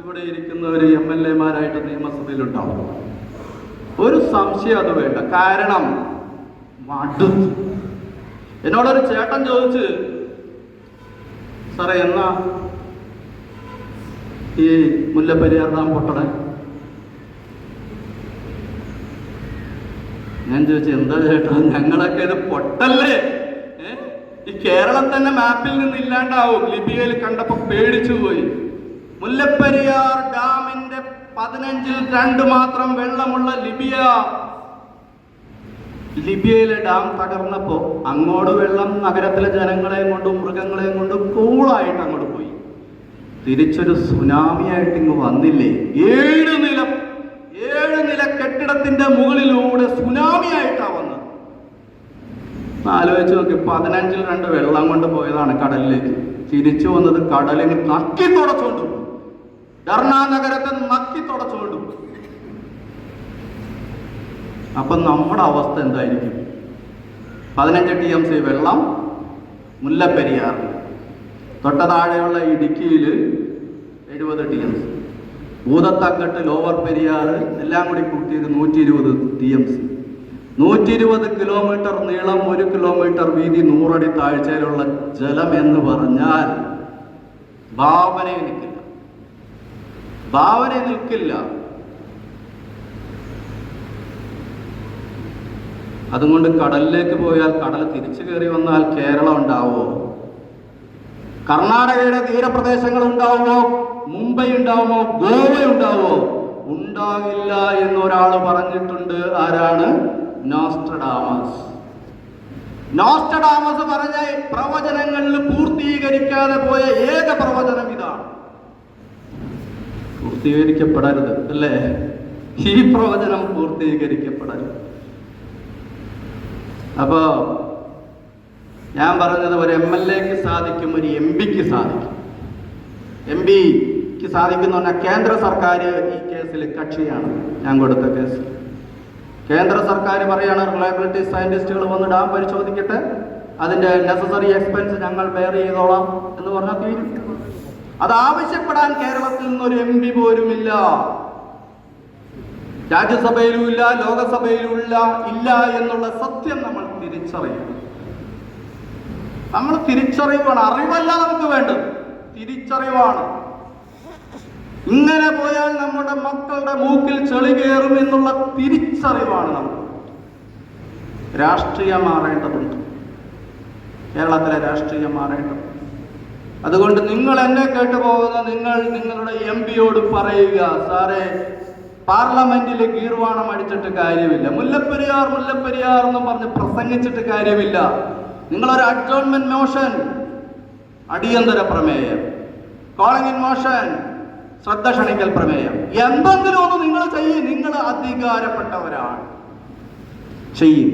ഇവിടെ ഇരിക്കുന്നവർ MLA-മാരായിട്ട് നിയമസഭയിലുണ്ടാവും. ഒരു സംശയം അത് വേണ്ട. കാരണം മടുത്തു. എന്നോടൊരു ചേട്ടൻ ചോദിച്ച്, സാറേ എന്നാ ഈ മുല്ലപ്പെരിയാർ ഡാം പൊട്ടണേ? ഞാൻ ചോദിച്ചു, എന്താ ചേട്ടാ, ഞങ്ങളൊക്കെ ഇത് പൊട്ടല്ലേ? ഈ കേരളം തന്നെ മാപ്പിൽ നിന്ന് ഇല്ലാണ്ടാവും. ലിബിയയിൽ കണ്ടപ്പോ പേടിച്ചു പോയി. മുല്ലപ്പെരിയാർ ഡാമിന്റെ 15-ൽ 2 മാത്രം വെള്ളമുള്ള ലിബിയയിലെ ഡാം തകർന്നപ്പോ അങ്ങോട്ട് വെള്ളം നഗരത്തിലെ ജനങ്ങളെയും കൊണ്ടും മൃഗങ്ങളെയും കൊണ്ടും കൂളായിട്ട് അങ്ങോട്ട് പോയി. തിരിച്ചൊരു സുനാമിയായിട്ട് ഇങ്ങ് വന്നില്ലേ? 7 നില കെട്ടിടത്തിന്റെ മുകളിലൂടെ സുനാമിയായിട്ടാ വന്നത്. ആലോചിച്ച് നോക്കി. 15-ൽ 2 വെള്ളം കൊണ്ട് പോയതാണ് കടലിലേക്ക്. തിരിച്ചു വന്നത് കടലിന് നക്കി തുടച്ചുകൊണ്ടു. ധർണ നഗരത്തെ നക്കി തുടച്ചുകൊണ്ടു. അപ്പൊ നമ്മുടെ അവസ്ഥ എന്തായിരിക്കും? 15 TMC വെള്ളം മുല്ലപ്പെരിയാർ, തൊട്ട താഴെയുള്ള ഇടുക്കിയിൽ 70 TMC, ഭൂതത്തക്കെട്ട്, ലോവർ പെരിയാർ എല്ലാം കൂടി കൂട്ടിയത് 120 TMC. 120 കിലോമീറ്റർ നീളം, 1 കിലോമീറ്റർ വീതി, 100 അടി താഴ്ചയിലുള്ള ജലം എന്ന് പറഞ്ഞാൽ ഭാവനയിൽ നിൽക്കില്ല. അതുകൊണ്ട് കടലിലേക്ക് പോയാൽ, കടൽ തിരിച്ചു കയറി വന്നാൽ കേരളം ഉണ്ടാവോ? കർണാടകയുടെ തീരപ്രദേശങ്ങൾ ഉണ്ടാവുമോ? മുംബൈ ഉണ്ടാവുമോ? ഗോവ ഉണ്ടാവോ? ഉണ്ടാകില്ല എന്നൊരാൾ പറഞ്ഞിട്ടുണ്ട്. ആരാണ്? നോസ്ട്രഡാമസ് പറഞ്ഞ പ്രവചനങ്ങളിൽ പൂർത്തീകരിക്കാതെ പോയ ഏക പ്രവചനം ഇതാണ്. പൂർത്തീകരിക്കപ്പെടരുത് അല്ലേ? ഈ പ്രവചനം പൂർത്തീകരിക്കപ്പെടരുത്. അപ്പോ ഞാൻ പറഞ്ഞത്, ഒരു MLA-ക്ക് സാധിക്കും, ഒരു MP-ക്ക് സാധിക്കും. MP-ക്ക് സാധിക്കുന്ന പറഞ്ഞാൽ കേന്ദ്ര സർക്കാർ ഈ കേസിൽ കക്ഷിയാണ്. ഞാൻ കൊടുത്ത കേസ് കേന്ദ്ര സർക്കാർ പറയാണ്, റിലയബിലിറ്റി സയന്റിസ്റ്റുകൾ വന്ന് ഡാം പരിശോധിക്കട്ടെ, അതിന്റെ നെസസറി എക്സ്പെൻസ് ഞങ്ങൾ ബെയർ ചെയ്തോളാം എന്ന് പറഞ്ഞാൽ തീരും. അത് ആവശ്യപ്പെടാൻ കേരളത്തിൽ നിന്നൊരു MP പോലുമില്ല. രാജ്യസഭയിലും ഇല്ല, ലോകസഭയിലും ഇല്ല എന്നുള്ള സത്യം നമ്മൾ തിരിച്ചറിവാണ്. അറിവല്ല നമുക്ക് വേണ്ടത്, തിരിച്ചറിവാണ്. ഇങ്ങനെ പോയാൽ നമ്മുടെ മക്കളുടെ മൂക്കിൽ ചെളി കയറും എന്നുള്ള തിരിച്ചറിവാണ് നമുക്ക്. രാഷ്ട്രീയം മാറേണ്ടതുണ്ട്, കേരളത്തിലെ രാഷ്ട്രീയം മാറേണ്ടതുണ്ട്. അതുകൊണ്ട് നിങ്ങൾ എന്നെ കേട്ടുപോകുന്ന നിങ്ങളുടെ MP-യോട് പറയുക, സാറേ പാർലമെന്റിൽ ഗീർവാണം അടിച്ചിട്ട് കാര്യമില്ല, മുല്ലപ്പെരിയാർ എന്ന് പറഞ്ഞ് പ്രസംഗിച്ചിട്ട് കാര്യമില്ല. നിങ്ങളൊരു അഡ്ജോൺമെന്റ് മോഷൻ, അടിയന്തര പ്രമേയം, കോളിംഗ് ഇൻ മോഷൻ, ശ്രദ്ധ ക്ഷണിക്കൽ പ്രമേയം, എന്തെങ്കിലും ഒന്ന് നിങ്ങൾ ചെയ്യും. നിങ്ങൾ അധികാരപ്പെട്ടവരാണ്, ചെയ്യും.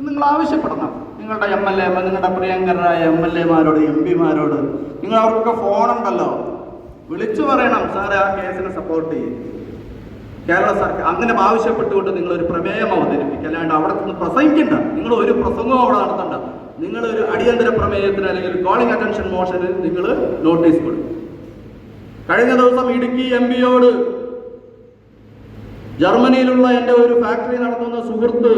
നിങ്ങൾ ആവശ്യപ്പെടണം. നിങ്ങളുടെ MLA, നിങ്ങളുടെ പ്രിയങ്കരായ MLA-മാരോട്, MP-മാരോട്, നിങ്ങൾ അവർക്കൊക്കെ ഫോണുണ്ടല്ലോ, വിളിച്ചു പറയണം, സാറേ ആ കേസിനെ സപ്പോർട്ട് ചെയ്യും. കേരള സർക്കാർ അങ്ങനെ ആവശ്യപ്പെട്ടുകൊണ്ട് നിങ്ങളൊരു പ്രമേയം അവതരിപ്പിക്കുക. അല്ലാണ്ട് അവിടെ നിന്ന് പ്രസംഗിക്കണ്ട. നിങ്ങൾ ഒരു പ്രസംഗവും അവിടെ നടത്തണ്ട. നിങ്ങളൊരു അടിയന്തര പ്രമേയത്തിന് അല്ലെങ്കിൽ കോളിംഗ് അറ്റൻഷൻ മോഷന് നിങ്ങൾ നോട്ടീസ് കൊടുക്കും. കഴിഞ്ഞ ദിവസം ഇടുക്കി MP-യോട് ജർമ്മനിയിലുള്ള എൻ്റെ ഒരു ഫാക്ടറി നടത്തുന്ന സുഹൃത്ത്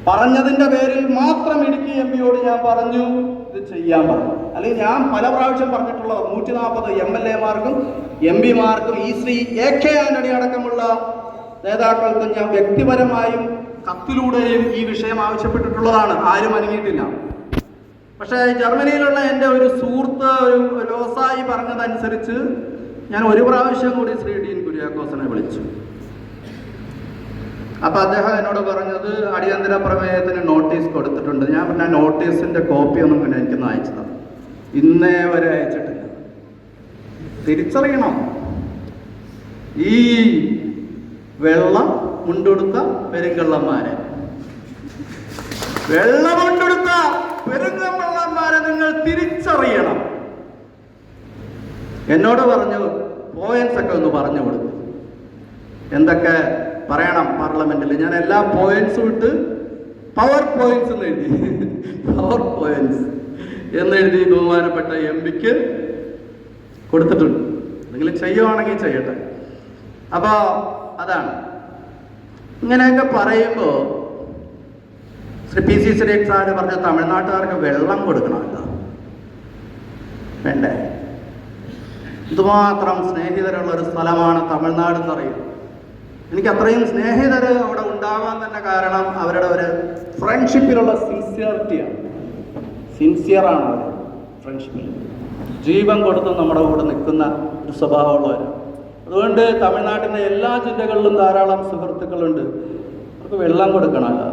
പറഞ്ഞതിന്റെ പേരിൽ മാത്രം ഇടുക്കി MP-യോട് ഞാൻ പറഞ്ഞു ഇത് ചെയ്യാൻ പറഞ്ഞു. അല്ലെങ്കിൽ ഞാൻ പല പ്രാവശ്യം പറഞ്ഞിട്ടുള്ളത് 140 MLA-മാർക്കും MP-മാർക്കും ഈ ശ്രീ AK ആന്റണി അടക്കമുള്ള നേതാക്കൾക്കും ഞാൻ വ്യക്തിപരമായും കത്തിലൂടെയും ഈ വിഷയം ആവശ്യപ്പെട്ടിട്ടുള്ളതാണ്. ആരും അനങ്ങിയിട്ടില്ല. പക്ഷേ ജർമ്മനിയിലുള്ള എൻ്റെ ഒരു സുഹൃത്ത്, ഒരു വ്യവസായി പറഞ്ഞതനുസരിച്ച് ഞാൻ ഒരു പ്രാവശ്യം കൂടി ശ്രീ ഡീൻ കുര്യാക്കോസിനെ വിളിച്ചു. അപ്പൊ അദ്ദേഹം എന്നോട് പറഞ്ഞത് അടിയന്തര പ്രമേയത്തിന് നോട്ടീസ് കൊടുത്തിട്ടുണ്ട്. ഞാൻ പറഞ്ഞ നോട്ടീസിന്റെ കോപ്പി ഒന്നും പിന്നെ എനിക്കൊന്ന് അയച്ചതാണ്. ഇന്നേ വരെ അയച്ചിട്ടില്ല. തിരിച്ചറിയണം, ഈ വെള്ളം മുണ്ടെടുത്ത പെരുങ്കള്ളന്മാരെ, വെള്ളമുണ്ടെടുത്ത പെരുങ്കള്ളന്മാരെ നിങ്ങൾ തിരിച്ചറിയണം. എന്നോട് പറഞ്ഞു പോയിന്റ്സ് ഒക്കെ ഒന്ന് പറഞ്ഞു കൊടുക്കും, എന്തൊക്കെ പറയണം പാർലമെന്റിൽ. ഞാൻ എല്ലാ പോയിന്റ്സും ഇട്ട് പവർ പോയിന്റ്സ് എന്ന് എഴുതി, പവർ പോയിന്റ്സ് എന്നെഴുതി ബഹുമാനപ്പെട്ട MP-ക്ക് കൊടുത്തിട്ടുണ്ട്. എന്തെങ്കിലും ചെയ്യുവാണെങ്കിൽ ചെയ്യട്ടെ. അപ്പോൾ അതാണ്. ഇങ്ങനെയൊക്കെ പറയുമ്പോൾ ശ്രീ PC സുരേഷ് സാറ് പറഞ്ഞ തമിഴ്നാട്ടുകാർക്ക് വെള്ളം കൊടുക്കണമല്ലോ, വേണ്ടേ? ഇതുമാത്രം സ്നേഹിതരുള്ള ഒരു സ്ഥലമാണ് തമിഴ്നാട് എന്ന് പറയുന്നത്. എനിക്ക് അത്രയും സ്നേഹിതർ അവിടെ ഉണ്ടാവാൻ തന്നെ കാരണം അവരുടെ ഒരു ഫ്രണ്ട്ഷിപ്പിലുള്ള സിൻസിയറിറ്റിയാണ്. സിൻസിയറാണ് അവർ ഫ്രണ്ട്ഷിപ്പിൽ. ജീവൻ കൊടുത്ത് നമ്മുടെ കൂടെ നിൽക്കുന്ന ഒരു സ്വഭാവമുള്ളവർ. അതുകൊണ്ട് തമിഴ്നാട്ടിൻ്റെ എല്ലാ ജില്ലകളിലും ധാരാളം സുഹൃത്തുക്കളുണ്ട്. അവർക്ക് വെള്ളം കൊടുക്കണമല്ലോ.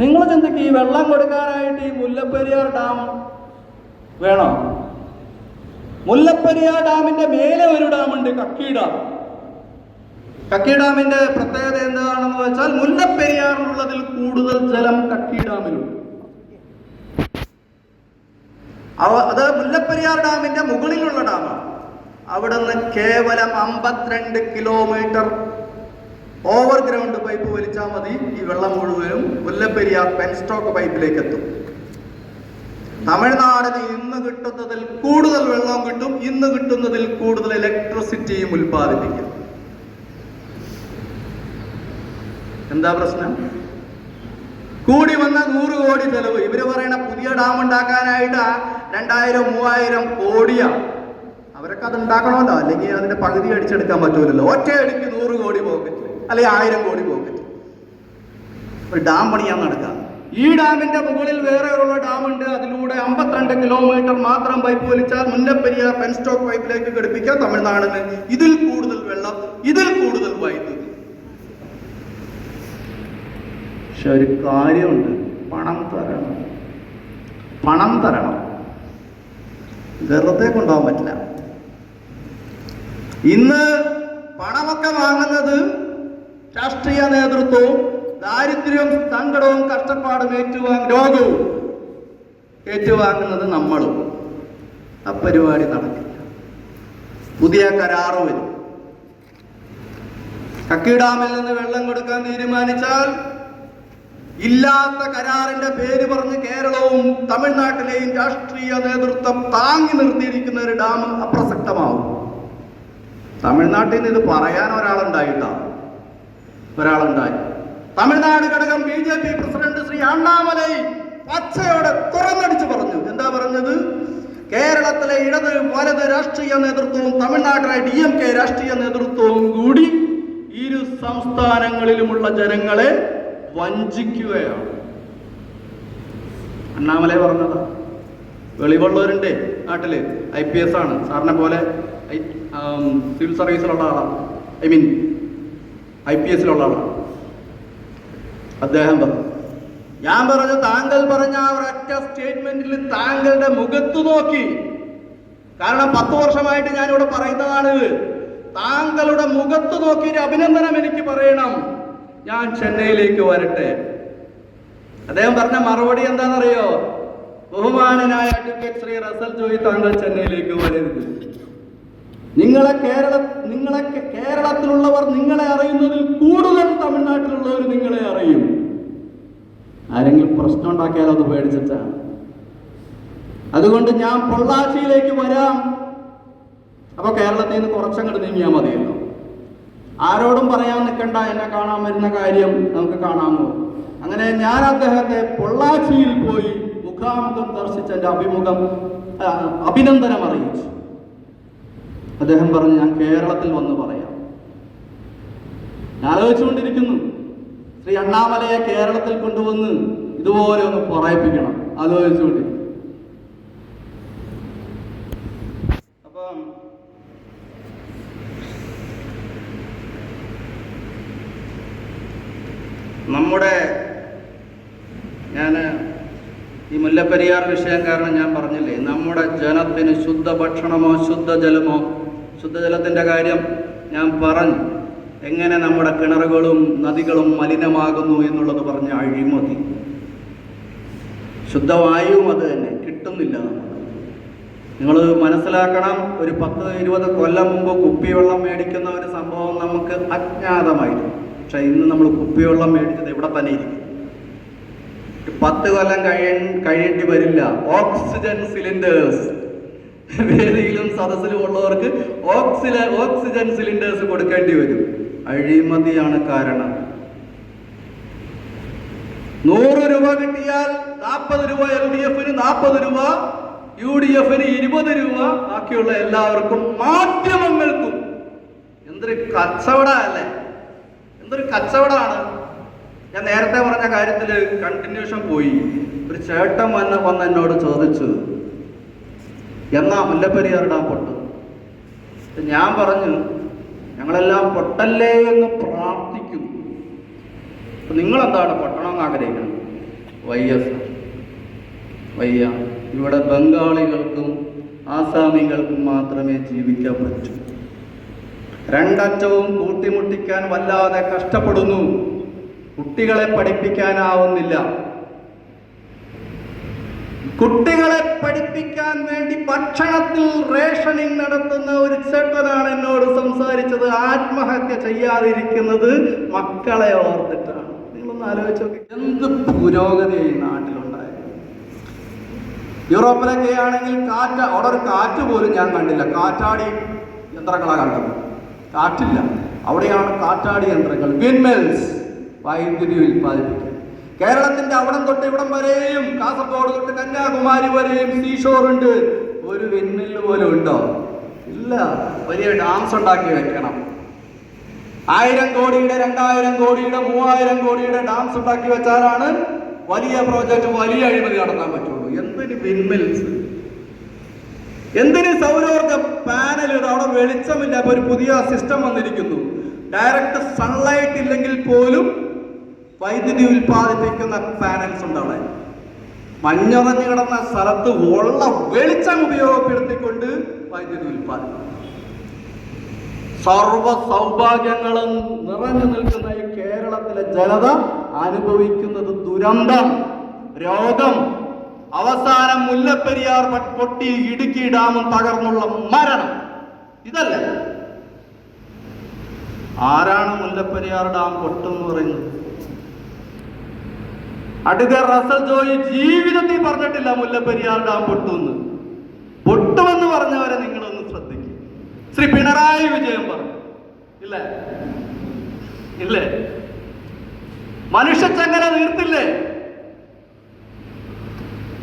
നിങ്ങൾ ചിന്തിക്ക്, ഈ വെള്ളം കൊടുക്കാനായിട്ട് ഈ മുല്ലപ്പെരിയാർ ഡാം വേണോ? മുല്ലപ്പെരിയാർ ഡാമിന്റെ മേലെ ഒരു ഡാമുണ്ട്, കക്കി ഡാം. കക്കി ഡാമിന്റെ പ്രത്യേകത എന്താണെന്ന് വെച്ചാൽ മുല്ലപ്പെരിയാറിലുള്ളതിൽ കൂടുതൽ ജലം കക്കി ഡാമിലുണ്ട്. അത് മുല്ലപ്പെരിയാർ ഡാമിന്റെ മുകളിലുള്ള ഡാമാണ്. അവിടെ നിന്ന് കേവലം 52 കിലോമീറ്റർ ഓവർഗ്രൗണ്ട് പൈപ്പ് വലിച്ചാൽ മതി, ഈ വെള്ളം മുഴുവനും മുല്ലപ്പെരിയാർ പെൻസ്റ്റോക്ക് പൈപ്പിലേക്ക് എത്തും. തമിഴ്നാടിന് ഇന്ന് കിട്ടുന്നതിൽ കൂടുതൽ വെള്ളം കിട്ടും, ഇന്ന് കിട്ടുന്നതിൽ കൂടുതൽ ഇലക്ട്രിസിറ്റിയും ഉൽപ്പാദിപ്പിക്കും. എന്താ പ്രശ്നം? കൂടി വന്ന 100 കോടി ചെലവ്. ഇവര് പറയണ പുതിയ ഡാം ഉണ്ടാക്കാനായിട്ട് 2000-3000 കോടിയാണ്. അവരൊക്കെ അത് ഉണ്ടാക്കണമല്ലോ, അല്ലെങ്കിൽ അതിന്റെ പകുതി അടിച്ചെടുക്കാൻ പറ്റൂലല്ലോ. ഒറ്റയടിക്ക് 100 കോടി പോക്കറ്റ്, അല്ലെങ്കിൽ 1000 കോടി പോക്കറ്റ് ഒരു ഡാം പണിയാൻ നടക്കാം. ഈ ഡാമിന്റെ മുകളിൽ വേറെ ഉള്ള ഡാമുണ്ട്. അതിലൂടെ 52 കിലോമീറ്റർ മാത്രം പൈപ്പ് വലിച്ചാൽ മുല്ലപ്പെരിയാർ പെൻസ്റ്റോക്ക് പൈപ്പിലേക്ക് ഘടിപ്പിക്കാം തമിഴ്നാടിന്. ഇതിൽ കൂടുതൽ വെള്ളം, ഇതിൽ കൂടുതൽ വൈദ്യുതി. പക്ഷെ ഒരു കാര്യമുണ്ട്, പണം തരണം. പണം തരണം, വെറുതെ കൊണ്ടുപോകാൻ പറ്റില്ല. ഇന്ന് പണമൊക്കെ വാങ്ങുന്നത് രാഷ്ട്രീയ നേതൃത്വവും ദാരിദ്ര്യവും സങ്കടവും കഷ്ടപ്പാടും രോഗവും ഏറ്റുവാങ്ങുന്നത് നമ്മളും. ആ പരിപാടി നടക്കില്ല. പുതിയ കരാറ് വരും. കക്കി ഡാമിൽ നിന്ന് വെള്ളം കൊടുക്കാൻ തീരുമാനിച്ചാൽ ഇല്ലാത്ത കരാറിന്റെ പേര് പറഞ്ഞ് കേരളവും തമിഴ്നാട്ടിലെയും രാഷ്ട്രീയ നേതൃത്വം താങ്ങി നിർത്തിയിരിക്കുന്ന ഒരു ഡാം അപ്രസക്തമാവും. തമിഴ്നാട്ടിൽ നിന്ന് ഇത് പറയാൻ ഒരാളുണ്ടായി. തമിഴ്നാട് ഘടകം BJP പ്രസിഡന്റ് ശ്രീ അണ്ണാമലൈ പച്ചയോടെ തുറന്നടിച്ച് പറഞ്ഞു. എന്താ പറഞ്ഞത്? കേരളത്തിലെ ഇടത് വലത് രാഷ്ട്രീയ നേതൃത്വവും തമിഴ്നാട്ടിലെ DMK രാഷ്ട്രീയ നേതൃത്വവും കൂടി ഇരു സംസ്ഥാനങ്ങളിലുമുള്ള ജനങ്ങളെ വഞ്ചിക്കുകയാണ്. അണ്ണാമലൈ പറഞ്ഞതാ. വെളിവുള്ളവരുണ്ട് നാട്ടിൽ, IPS ആണ്, സാറിനെ പോലെ സിവിൽ സർവീസിലുള്ള ആളാണ്, IPS-ലുള്ള ആളാണ്. അദ്ദേഹം പറഞ്ഞു, ഞാൻ പറഞ്ഞു താങ്കൾ പറഞ്ഞ ആ ഒരൊറ്റ സ്റ്റേറ്റ്മെന്റിൽ താങ്കളുടെ മുഖത്ത് നോക്കി, കാരണം 10 വർഷമായിട്ട് ഞാനിവിടെ പറയുന്നതാണ്, താങ്കളുടെ മുഖത്ത് നോക്കി ഒരു അഭിനന്ദനം എനിക്ക് പറയണം, ഞാൻ ചെന്നൈയിലേക്ക് വരട്ടെ. അദ്ദേഹം പറഞ്ഞ മറുപടി എന്താണെന്നറിയോ? ബഹുമാനനായ അഡ്വക്കേറ്റ് ശ്രീ റസൽ ജോയി, താങ്കൾ ചെന്നൈയിലേക്ക് വരരുത്. കേരളത്തിലുള്ളവർ നിങ്ങളെ അറിയുന്നതിൽ കൂടുതൽ തമിഴ്നാട്ടിലുള്ളവർ നിങ്ങളെ അറിയും. ആരെങ്കിലും പ്രശ്നം ഉണ്ടാക്കിയാലോ അത് പേടിച്ചിട്ടാണ്. അതുകൊണ്ട് ഞാൻ പൊള്ളാച്ചിയിലേക്ക് വരാം. അപ്പൊ കേരളത്തിൽ നിന്ന് കുറച്ചങ്ങോട്ട് നീങ്ങിയാൽ മതിയല്ലോ. ആരോടും പറയാൻ നിൽക്കണ്ട, എന്നെ കാണാൻ വരുന്ന കാര്യം നമുക്ക് കാണാമോ. അങ്ങനെ ഞാൻ അദ്ദേഹത്തെ പൊള്ളാച്ചിയിൽ പോയി മുഖാമുഖം ദർശിച്ച് എൻ്റെ അഭിനന്ദനം അറിയിച്ചു. അദ്ദേഹം പറഞ്ഞു, ഞാൻ കേരളത്തിൽ വന്ന് പറയാം. ഞാൻ ആലോചിച്ചുകൊണ്ടിരിക്കുന്നു, ശ്രീ അണ്ണാമലയെ കേരളത്തിൽ കൊണ്ടുവന്ന് ഇതുപോലെ ഒന്ന് പറയിപ്പിക്കണം, ആലോചിച്ചുകൊണ്ടിരിക്കും. അപ്പം ഞാൻ ഈ മുല്ലപ്പെരിയാർ വിഷയം കാരണം ഞാൻ പറഞ്ഞില്ലേ, നമ്മുടെ ജനത്തിന് ശുദ്ധ ഭക്ഷണമോ ശുദ്ധജലത്തിൻ്റെ കാര്യം ഞാൻ പറഞ്ഞു. എങ്ങനെ നമ്മുടെ കിണറുകളും നദികളും മലിനമാകുന്നു എന്നുള്ളത് പറഞ്ഞ അഴിമതി. ശുദ്ധവായുവും അത് തന്നെ കിട്ടുന്നില്ല. നിങ്ങൾ മനസ്സിലാക്കണം, ഒരു 10-20 കൊല്ലം മുമ്പ് കുപ്പിവെള്ളം മേടിക്കുന്ന ഒരു സംഭവം നമുക്ക് അജ്ഞാതമായിരുന്നു. പക്ഷെ ഇന്ന് നമ്മൾ കുപ്പിവെള്ളം മേടിച്ചത് ഇവിടെ തന്നെ ഇരിക്കും. 10 കൊല്ലം കഴിയേണ്ടി വരില്ല. ഓക്സിജൻ സിലിണ്ടേഴ്സ്, വേദിയിലും സദസ്സിലും ഉള്ളവർക്ക് ഓക്സിജൻ സിലിണ്ടേഴ്സ് കൊടുക്കേണ്ടി വരും. അഴിമതിയാണ് കാരണം. 100 രൂപ കിട്ടിയാൽ 40 രൂപ LDF-ന്, 40 രൂപ UDF-ന്, 20 രൂപ ബാക്കിയുള്ള എല്ലാവർക്കും, മാധ്യമങ്ങൾക്കും. എന്തൊരു കച്ചവടമല്ലേ, എന്തൊരു കച്ചവടമാണ്. ഞാൻ നേരത്തെ പറഞ്ഞ കാര്യത്തിൽ കണ്ടിന്യൂഷൻ പോയി. ഒരു ചേട്ടൻ വന്ന് എന്നോട് ചോദിച്ചു, എന്നാ മുല്ലപ്പെരിയാർ ഡാം പൊട്ടും? ഞാൻ പറഞ്ഞു, ഞങ്ങളെല്ലാം പൊട്ടല്ലേ എന്ന് പ്രാർത്ഥിക്കുന്നു. അപ്പൊ നിങ്ങളെന്താണ് പൊട്ടണമെന്ന് ആഗ്രഹിക്കുന്നത്? വയ്യ. ഇവിടെ ബംഗാളികൾക്കും ആസാമികൾക്കും മാത്രമേ ജീവിക്കാൻ പറ്റൂ. രണ്ടറ്റവും കൂട്ടിമുട്ടിക്കാൻ വല്ലാതെ കഷ്ടപ്പെടുന്നു. കുട്ടികളെ പഠിപ്പിക്കാനാവുന്നില്ല. കുട്ടികളെ പഠിപ്പിക്കാൻ വേണ്ടി ഭക്ഷണത്തിൽ റേഷനിങ് നടത്തുന്ന ഒരു ചേട്ടനാണ് എന്നോട് സംസാരിച്ചത്. ആത്മഹത്യ ചെയ്യാതിരിക്കുന്നത് മക്കളെ ഓർത്തിട്ടാണ്. നിങ്ങളൊന്ന് ആലോചിച്ച് നോക്കി, എന്ത് പുരോഗതി ഈ നാട്ടിലുണ്ടായത്. യൂറോപ്പിലൊക്കെ ആണെങ്കിൽ അവിടെ ഒരു കാറ്റ് പോലും ഞാൻ കണ്ടില്ല. കാറ്റാടി യന്ത്രങ്ങളാണ് കണ്ടത്, കാറ്റില്ല. അവിടെയാണ് കാറ്റാടി യന്ത്രങ്ങൾ, വിൻഡ്മിൽസ്, വൈദ്യുതി ഉൽപ്പാദിപ്പിക്കാൻ. കേരളത്തിന്റെ അവിടം തൊട്ട് ഇവിടം വരെയും, കാസർഗോഡ് തൊട്ട് കന്യാകുമാരി വരെയും സീഷോർ ഉണ്ട്. ഒരു വിൻമില്ല് പോലും ഉണ്ടോ? ഇല്ല. വലിയ ഡാംസ് ഉണ്ടാക്കി വെക്കണം. 1000 കോടിയുടെ, 2000 കോടിയുടെ, 3000 കോടിയുടെ ഡാംസ് ഉണ്ടാക്കി വെച്ചാലാണ് വലിയ പ്രോജക്റ്റ്, വലിയ അഴിമതി നടത്താൻ പറ്റുള്ളൂ. എന്തിന് വിൻമിൽസ്, എന്തിന് സൗരോർജ പാനലുകൾ? അവിടെ വെളിച്ചമില്ല. അപ്പൊ ഒരു പുതിയ സിസ്റ്റം വന്നിരിക്കുന്നു. ഡയറക്റ്റ് സൺലൈറ്റ് ഇല്ലെങ്കിൽ പോലും വൈദ്യുതി ഉൽപ്പാദിപ്പിക്കുന്ന പാനൽസ് ഉണ്ട് അവിടെ. മഞ്ഞറിഞ്ഞു കിടന്ന സ്ഥലത്ത് ഉള്ള വെളിച്ചം ഉപയോഗപ്പെടുത്തിക്കൊണ്ട് വൈദ്യുതി ഉൽപ്പാദിപ്പിക്കും. സർവ സൗഭാഗ്യങ്ങളും നിറഞ്ഞു നിൽക്കുന്ന ഈ കേരളത്തിലെ ജനത അനുഭവിക്കുന്നത് ദുരന്തം, രോഗം, അവസാനം മുല്ലപ്പെരിയാർ പൊട്ടി ഇടുക്കി ഡാമും തകർന്നുള്ള മരണം. ഇതല്ല. ആരാണ് മുല്ലപ്പെരിയാർ ഡാം പൊട്ടെന്ന് പറയുന്നത്? അഡ്വക്കേറ്റ് റസൽ ജോയി ജീവിതത്തിൽ പറഞ്ഞിട്ടില്ല മുല്ലപ്പെരിയാർ ഡാം പൊട്ടുമെന്ന്. പൊട്ടുമെന്ന് പറഞ്ഞവരെ നിങ്ങളൊന്ന് ശ്രദ്ധിക്കും. ശ്രീ പിണറായി വിജയൻ പറഞ്ഞു, ഇല്ലേ? മനുഷ്യച്ചങ്ങല നീർത്തില്ലേ?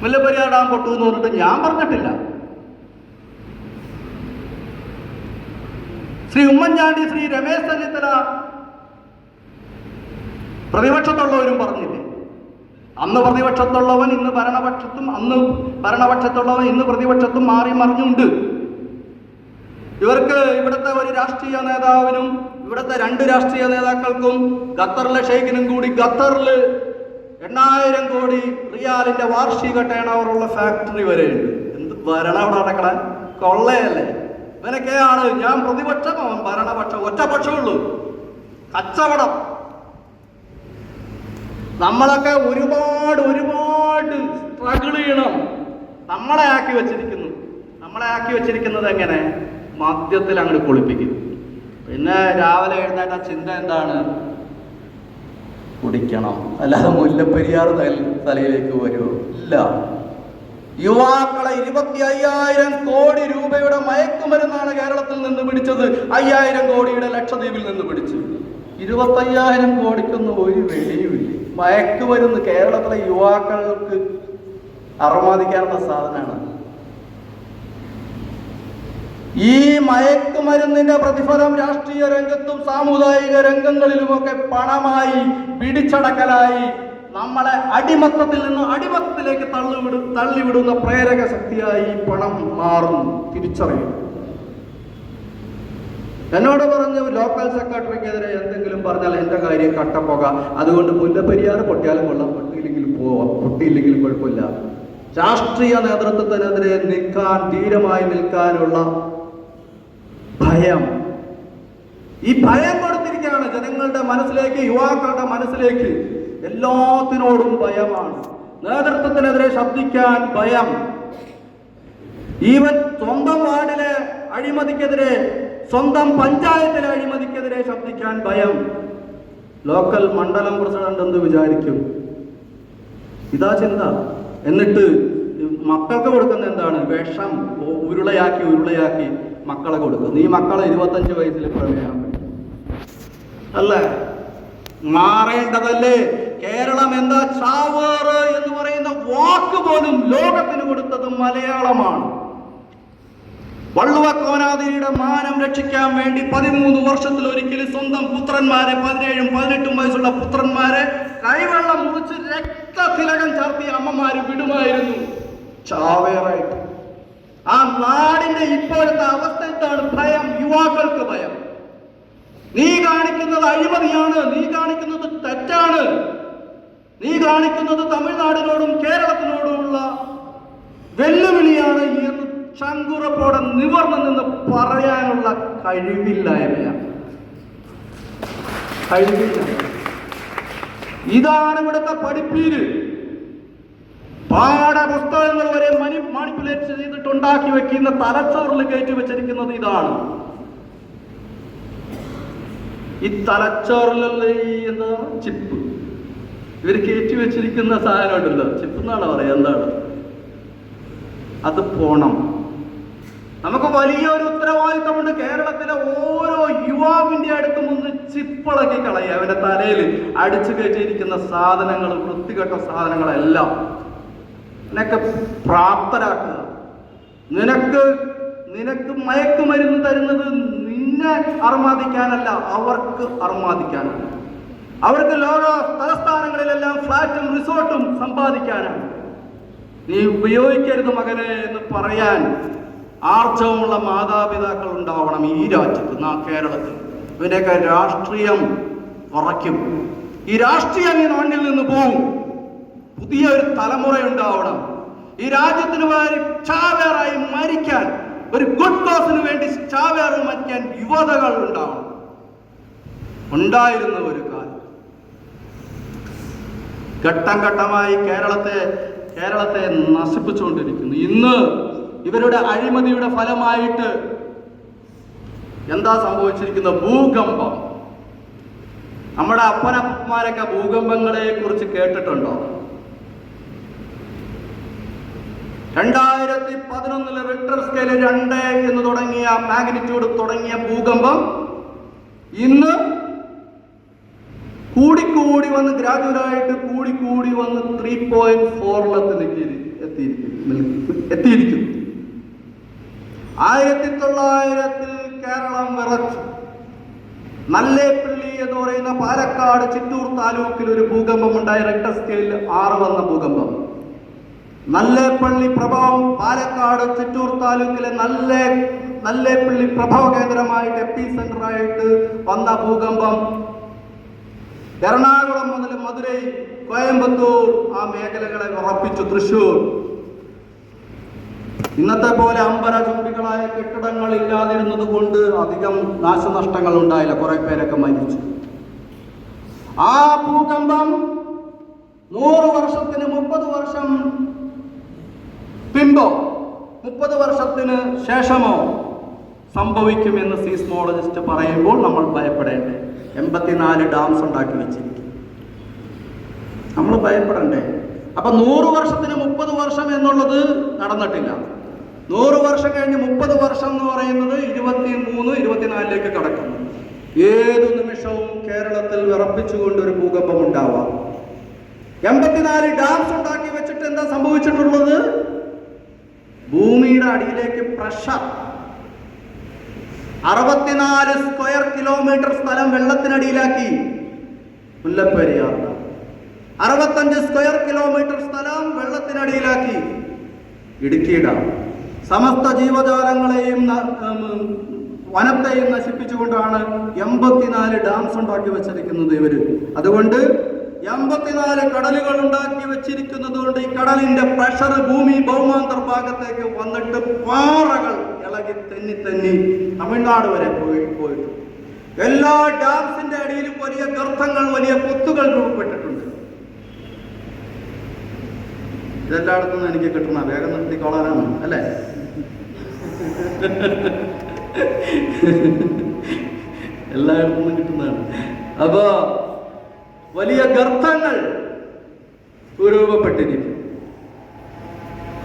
മുല്ലപ്പെരിയാർ ഡാം പൊട്ടുമെന്ന് പറഞ്ഞിട്ട് ഞാൻ പറഞ്ഞിട്ടില്ല. ശ്രീ ഉമ്മൻചാണ്ടി, ശ്രീ രമേശ് ചെന്നിത്തല പ്രതിപക്ഷത്തുള്ളവരും പറഞ്ഞില്ലേ? അന്ന് പ്രതിപക്ഷത്തുള്ളവൻ ഇന്ന് ഭരണപക്ഷത്തും, അന്ന് ഭരണപക്ഷത്തുള്ളവൻ ഇന്ന് പ്രതിപക്ഷത്തും മാറി മറിഞ്ഞുണ്ട്. ഇവർക്ക് ഇവിടുത്തെ ഒരു രാഷ്ട്രീയ നേതാവിനും ഇവിടുത്തെ 2 രാഷ്ട്രീയ നേതാക്കൾക്കും ഖത്തറിലെ ഷെയ്ഖിനും കൂടി ഖത്തറിൽ 8,000 കോടി റിയാലിന്റെ വാർഷിക ടേൺ ഓവറുള്ള ഫാക്ടറി വരെയുണ്ട്. എന്ത് ഭരണം അവിടെ നടക്കണ കൊള്ളയല്ലേ? ഇവനൊക്കെയാണ് ഞാൻ പ്രതിപക്ഷം, അവൻ ഭരണപക്ഷം, ഒറ്റപക്ഷമുള്ളൂ, കച്ചവടം. നമ്മളൊക്കെ ഒരുപാട് സ്ട്രഗിൾ ചെയ്യണം. നമ്മളെ ആക്കി വെച്ചിരിക്കുന്നത് എങ്ങനെ? മദ്യത്തിൽ അങ്ങോട്ട് കുളിപ്പിക്കും. പിന്നെ രാവിലെ എഴുന്നേറ്റ ചിന്ത എന്താണ്? കുടിക്കണം, അല്ലാതെ മുല്ലപ്പെരിയാർ തലയിലേക്ക് വരുമോ? ഇല്ല. യുവാക്കളെ 25,000 കോടി രൂപയുടെ മയക്കുമരുന്നാണ് കേരളത്തിൽ നിന്ന് പിടിച്ചത്. 5,000 കോടിയുടെ ലക്ഷദ്വീപിൽ നിന്ന് പിടിച്ചു. 25,000 കോടിക്കൊന്നും ഒരു വിലയുമില്ല. മയക്കുമരുന്ന് കേരളത്തിലെ യുവാക്കൾക്ക് അർമാദിക്കാനുള്ള സാധനമാണ്. ഈ മയക്കുമരുന്നിന്റെ പ്രതിഫലം രാഷ്ട്രീയ രംഗത്തും സാമുദായിക രംഗങ്ങളിലുമൊക്കെ പണമായി, പിടിച്ചടക്കലായി, നമ്മളെ അടിമത്തത്തിൽ നിന്ന് അടിമത്തത്തിലേക്ക് തള്ളിവിടുന്ന പ്രേരക ശക്തിയായി പണം മാറുന്നു. തിരിച്ചറിയും. എന്നോട് പറഞ്ഞു, ലോക്കൽ സെക്രട്ടറിക്കെതിരെ എന്തെങ്കിലും പറഞ്ഞാൽ എൻ്റെ കാര്യം കട്ടപ്പോക, അതുകൊണ്ട് മുല്ലപ്പെരിയാർ പൊട്ടിയാലും കൊള്ളാം, പൊട്ടിയില്ലെങ്കിലും പോവാം, പൊട്ടിയില്ലെങ്കിലും കുഴപ്പമില്ല. രാഷ്ട്രീയ നേതൃത്വത്തിനെതിരെ നിൽക്കാൻ, ധീരമായി നിൽക്കാനുള്ള ഭയം, ഈ ഭയം കൊടുത്തിരിക്കുകയാണ് ജനങ്ങളുടെ മനസ്സിലേക്ക്, യുവാക്കളുടെ മനസ്സിലേക്ക്. എല്ലാത്തിനോടും ഭയമാണ്. നേതൃത്വത്തിനെതിരെ ശബ്ദിക്കാൻ ഭയം. ഈവൻ സ്വന്തം വാർഡിലെ അഴിമതിക്കെതിരെ, സ്വന്തം പഞ്ചായത്തിലെ അഴിമതിക്കെതിരെ ശബ്ദിക്കാൻ ഭയം. ലോക്കൽ മണ്ഡലം പ്രസിഡന്റ് എന്ത് വിചാരിക്കും? ഇതാ ചിന്ത. എന്നിട്ട് മക്കൾക്ക് കൊടുക്കുന്ന എന്താണ്? വിഷം ഉരുളയാക്കി മക്കളെ കൊടുക്കും. നീ മക്കളെ 25 വയസ്സിൽ പ്രമേയം അല്ലേ? മാറേണ്ടതല്ലേ? കേരളം എന്താ? ചാവേറ് എന്ന് പറയുന്ന വാക്ക് പോലും ലോകത്തിന് കൊടുത്തത് മലയാളമാണ്. വള്ളുവക്കോനാദിയുടെ മാനം രക്ഷിക്കാൻ വേണ്ടി 13 വർഷത്തിലൊരിക്കൽ സ്വന്തം പുത്രന്മാരെ, 17ഉം 18ഉം വയസ്സുള്ള പുത്രന്മാരെ കൈവെള്ളം മുറിച്ച് രക്തതിലകം ചാർത്തിയ അമ്മമാര് വിടുമായിരുന്നു ചാവേറായിട്ട്. ആ നാടിന്റെ ഇപ്പോഴത്തെ അവസ്ഥ എന്താണ്? ഭയം. യുവാക്കൾക്ക് ഭയം. നീ കാണിക്കുന്നത് അഴിമതിയാണ്, നീ കാണിക്കുന്നത് തെറ്റാണ്, നീ കാണിക്കുന്നത് തമിഴ്നാടിനോടും കേരളത്തിനോടുമുള്ള വെല്ലുവിളിയാണ് എന്ന് ചങ്കുറപ്പോടെ നിവർന്നു നിന്ന് പറയാനുള്ള കഴിവില്ലായ്മയാണ്. ഇതാണ് ഇവിടുത്തെ പഠിപ്പീര്. പാഠപുസ്തകങ്ങൾ വരെ മാനിപ്പുലേറ്റ് ചെയ്തിട്ടുണ്ടാക്കി വെക്കുന്ന, തലച്ചോറിൽ കയറ്റി വെച്ചിരിക്കുന്നത് ഇതാണ്. ഈ തലച്ചോറിലുള്ള ഈ എന്താ ചിപ്പ്, ഇവർ കയറ്റി വെച്ചിരിക്കുന്ന സാധനം ഉണ്ടല്ലോ, ചിപ്പ് എന്നാണ് പറയാ, എന്താണ് അത്? പോണം. നമുക്ക് വലിയൊരു ഉത്തരവാദിത്തമുണ്ട്. കേരളത്തിലെ ഓരോ യുവാവിന്റെ അടുത്തും ഒന്ന് ചിപ്പിളക്കി കളയുക. അവന്റെ തലയിൽ അടിച്ചു കയറ്റിയിരിക്കുന്ന സാധനങ്ങൾ, വൃത്തികെട്ട സാധനങ്ങളെല്ലാം നിനക്ക് പ്രാപ്തരാക്കുക. നിനക്ക് മയക്കുമരുന്ന് തരുന്നത് നിന്നെ അർമാദിക്കാനല്ല, അവർക്ക് അർമാദിക്കാനാണ്. അവർക്ക് ലോക തലസ്ഥാനങ്ങളിലെല്ലാം ഫ്ലാറ്റും റിസോർട്ടും സമ്പാദിക്കാനാണ്. നീ ഉപയോഗിക്കരുത് മകനെ എന്ന് പറയാൻ ആർജവമുള്ള മാതാപിതാക്കൾ ഉണ്ടാവണം ഈ രാജ്യത്ത്, കേരളത്തിൽ. ഇവരെയൊക്കെ രാഷ്ട്രീയം കുറയ്ക്കും. ഈ രാഷ്ട്രീയം ഈ നാട്ടിൽ നിന്ന് പോകും. പുതിയൊരു തലമുറ ഉണ്ടാവണം. ഈ രാജ്യത്തിന് വേണ്ടി ചാവേറായി മരിക്കാൻ, ഒരു ഗുഡ് കോസിന് വേണ്ടി ചാവേറായി മരിക്കാൻ യുവതകൾ ഉണ്ടാവണം. ഉണ്ടായിരുന്ന ഒരു കാലം. ഘട്ടം ഘട്ടമായി കേരളത്തെ നശിപ്പിച്ചുകൊണ്ടിരിക്കുന്നു. ഇന്ന് ഇവരുടെ അഴിമതിയുടെ ഫലമായിട്ട് എന്താ സംഭവിച്ചിരിക്കുന്നത്? ഭൂകമ്പം. നമ്മുടെ അപ്പനപ്പന്മാരൊക്കെ ഭൂകമ്പങ്ങളെ കുറിച്ച് കേട്ടിട്ടുണ്ടോ? 2011 റിക്ടർ സ്കെയിൽ 2 എന്ന് തുടങ്ങിയ മാഗ്നിറ്റ്യൂഡ് തുടങ്ങിയ ഭൂകമ്പം ഇന്ന് കൂടിക്കൂടി വന്ന് ഗ്രാജുവലായിട്ട് കൂടിക്കൂടി വന്ന് 3.4 എത്തിയിരിക്കുന്നു. 1900 കേരളം വിറച്ചു. നല്ലേപ്പള്ളി എന്ന് പറയുന്ന പാലക്കാട് ചിറ്റൂർ താലൂക്കിൽ ഒരു ഭൂകമ്പം ഉണ്ടായി. റിക്ടർ സ്കെയിലിൽ 6 വന്ന ഭൂകമ്പം. നല്ലേപ്പള്ളി പ്രഭവം പാലക്കാട് ചിറ്റൂർ താലൂക്കിലെ നല്ലേപ്പള്ളി പ്രഭവ കേന്ദ്രമായിട്ട് എപ്പിസെന്ററായിട്ട് വന്ന ഭൂകമ്പം എറണാകുളം മുതൽ മധുരൈ, കോയമ്പത്തൂർ ആ മേഖലകളെ ഉറപ്പിച്ചു. തൃശൂർ ഇന്നത്തെ പോലെ അമ്പരചുംബികളായ കെട്ടിടങ്ങൾ ഇല്ലാതിരുന്നത് കൊണ്ട് അധികം നാശനഷ്ടങ്ങൾ ഉണ്ടായില്ല, കുറെ പേരൊക്കെ മരിച്ചു. ആ ഭൂകമ്പം 100 വർഷത്തിന് 30 വർഷം പിമ്പോ 30 വർഷത്തിന് ശേഷമോ സംഭവിക്കുമെന്ന് സീസ്മോളജിസ്റ്റ് പറയുമ്പോൾ നമ്മൾ ഭയപ്പെടേണ്ടേ? 84 ഡാംസ് ഉണ്ടാക്കി വെച്ചിരിക്കും, നമ്മൾ ഭയപ്പെടണ്ടേ? അപ്പൊ 100 വർഷത്തിന് 30 വർഷം എന്നുള്ളത് നടന്നിട്ടില്ല. 100 വർഷം കഴിഞ്ഞ് 30 വർഷം എന്ന് പറയുന്നത് 23, 24ലേക്ക് കടക്കുന്നു. ഏതു നിമിഷവും കേരളത്തിൽ വിറപ്പിച്ചുകൊണ്ട് ഒരു ഭൂകമ്പം ഉണ്ടാവാം. 84 ഡാംസ് ഉണ്ടാക്കി വെച്ചിട്ട് എന്താ സംഭവിച്ചിട്ടുള്ളത്? ഭൂമിയുടെ അടിയിലേക്ക് പ്രഷർ 64 സ്ക്വയർ കിലോമീറ്റർ സ്ഥലം വെള്ളത്തിനടിയിലാക്കി. മുല്ലപ്പെരിയാർ 65 സ്ക്വയർ കിലോമീറ്റർ സ്ഥലം വെള്ളത്തിനടിയിലാക്കി. ഇടുക്കി ഡാം സമസ്ത ജീവജാലങ്ങളെയും വനത്തെയും നശിപ്പിച്ചുകൊണ്ടാണ് 84 ഡാംസ് ഉണ്ടാക്കി വെച്ചിരിക്കുന്നത് ഇവര്. അതുകൊണ്ട് 84 കടലുകൾ ഉണ്ടാക്കി വെച്ചിരിക്കുന്നത് കൊണ്ട് ഈ കടലിന്റെ പ്രഷർ ഭൂമി ഭൗമാന്തർ ഭാഗത്തേക്ക് വന്നിട്ട് പാറകൾ ഇളകി തെന്നി തമിഴ്നാട് വരെ പോയിട്ട് എല്ലാ ഡാംസിന്റെ അടിയിലും വലിയ ഗർത്തങ്ങൾ, വലിയ പൊത്തുകൾ രൂപപ്പെട്ടിട്ടുണ്ട്. ഇതെല്ലായിടത്തും എനിക്ക് കിട്ടണ വേഗം നിർത്തിക്കോളാനാണ് അല്ലേ? എല്ലായിടത്തും കിട്ടുന്നതാണ്. അപ്പോ വലിയ ഗർത്തങ്ങൾ രൂപപ്പെട്ടിരിക്കും.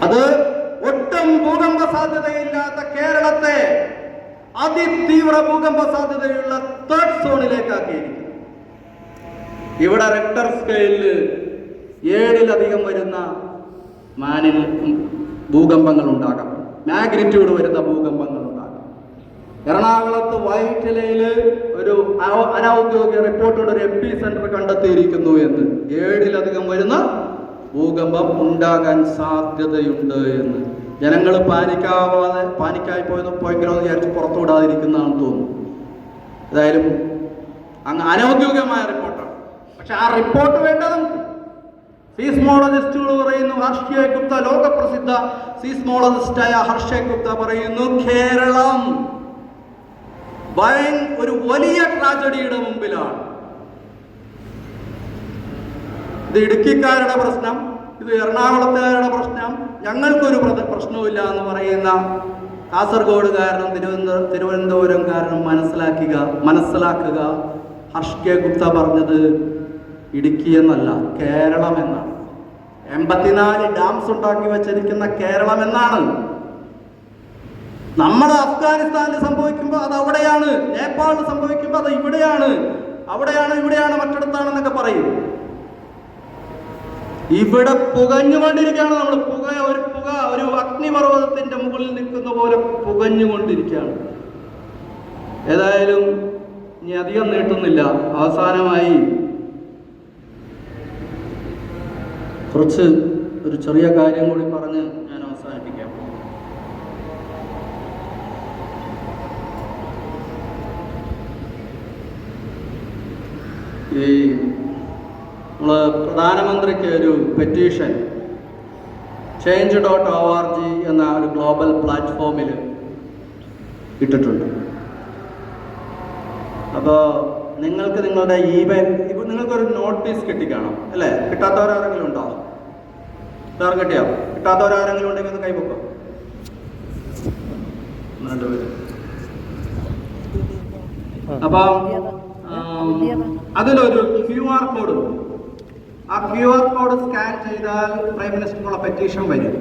അത് ഒട്ടും ഭൂകമ്പ സാധ്യതയില്ലാത്ത കേരളത്തെ അതിതീവ്ര ഭൂകമ്പ സാധ്യതയുള്ള 3rd സോണിലേക്കാക്കിയിരിക്കും. ഇവിടെ റിക്ടർ സ്കെയിലിൽ 7-ലധികം വരുന്ന ഭൂകമ്പങ്ങൾ ഉണ്ടാകാം, മാഗ്നിറ്റ്യൂഡ് വരുന്ന ഭൂകമ്പങ്ങൾ ഉണ്ടാകാം. എറണാകുളത്ത് വൈറ്റിലയിൽ ഒരു അനൗദ്യോഗിക റിപ്പോർട്ടോട് ഒരു എപ്പിസെന്റർ കണ്ടെത്തിയിരിക്കുന്നു എന്ന്. 7-ലധികം വരുന്ന ഭൂകമ്പം ഉണ്ടാകാൻ സാധ്യതയുണ്ട് എന്ന്. ജനങ്ങൾ പാനിക്കായി പോയെങ്കിലോ എന്ന് വിചാരിച്ച് പുറത്തു വിടാതിരിക്കുന്നതാണെന്ന് തോന്നുന്നു. ഏതായാലും അങ്ങ് അനൗദ്യോഗികമായ റിപ്പോർട്ടാണ്. പക്ഷെ ആ റിപ്പോർട്ട് വേണ്ടത് സീസ്മോളജിസ്റ്റുകൾ പറയുന്നു. ഹർഷേ ഗുപ്ത, ലോകപ്രസിദ്ധ സീസ്മോളജിസ്റ്റായ ഹർഷേ ഗുപ്ത പറയുന്നു, കേരളം ഒരു വലിയ ട്രാജഡിയുടെ മുമ്പിലാണ്. ഇത് ഇടുക്കിക്കാരുടെ പ്രശ്നം, ഇത് എറണാകുളത്തുകാരുടെ പ്രശ്നം, ഞങ്ങൾക്കൊരു പ്രശ്നവുമില്ല എന്ന് പറയുന്ന കാസർഗോഡുകാരനും തിരുവനന്തപുരംകാരനും മനസ്സിലാക്കുക. ഹർഷേ ഗുപ്ത പറഞ്ഞത് ഇടുക്കി എന്നല്ല, കേരളം എന്നാണ്. 84 ഡാംസ് ഉണ്ടാക്കി വെച്ചിരിക്കുന്ന കേരളം എന്നാണ്. നമ്മുടെ അഫ്ഗാനിസ്ഥാനിൽ സംഭവിക്കുമ്പോൾ അത് അവിടെയാണ്, നേപ്പാളിൽ സംഭവിക്കുമ്പോൾ അത് ഇവിടെയാണ്, ഇവിടെയാണ് മറ്റിടത്താണെന്നൊക്കെ പറയും. ഇവിടെ പുകഞ്ഞുകൊണ്ടിരിക്കുകയാണ് നമ്മൾ. ഒരു അഗ്നിപർവ്വതത്തിന്റെ മുകളിൽ നിൽക്കുന്ന പോലെ പുകഞ്ഞുകൊണ്ടിരിക്കുകയാണ്. ഏതായാലും ഇനി അധികം നീട്ടുന്നില്ല. അവസാനമായി ഒരു ചെറിയ കാര്യം കൂടി പറഞ്ഞ് ഞാൻ അവസാനിപ്പിക്കാം. ഈ നമ്മള് പ്രധാനമന്ത്രിക്ക് ഒരു പെറ്റീഷൻ change.org എന്ന ഒരു ഗ്ലോബൽ പ്ലാറ്റ്ഫോമിൽ ഇട്ടിട്ടുണ്ട്. അപ്പോൾ നിങ്ങൾക്ക് നിങ്ങളുടെ ഇമെയിൽ, ഇപ്പോൾ നിങ്ങൾക്കൊരു നോട്ടീസ് കിട്ടിക്കാണോ അല്ലേ? കിട്ടാത്തവരാരെങ്കിലും ഉണ്ടോ? സാർ കിട്ടിയോ? കിട്ടാത്തവരാരെങ്കിലും ഉണ്ടെങ്കിൽ ഒന്ന് കൈപൊക്കോ. 2 പേര്. അപ്പം അതിലൊരു QR കോഡ്, ആ QR കോഡ് സ്കാൻ ചെയ്താൽ പ്രൈം മിനിസ്റ്ററിനുള്ള പെറ്റീഷൻ വരും.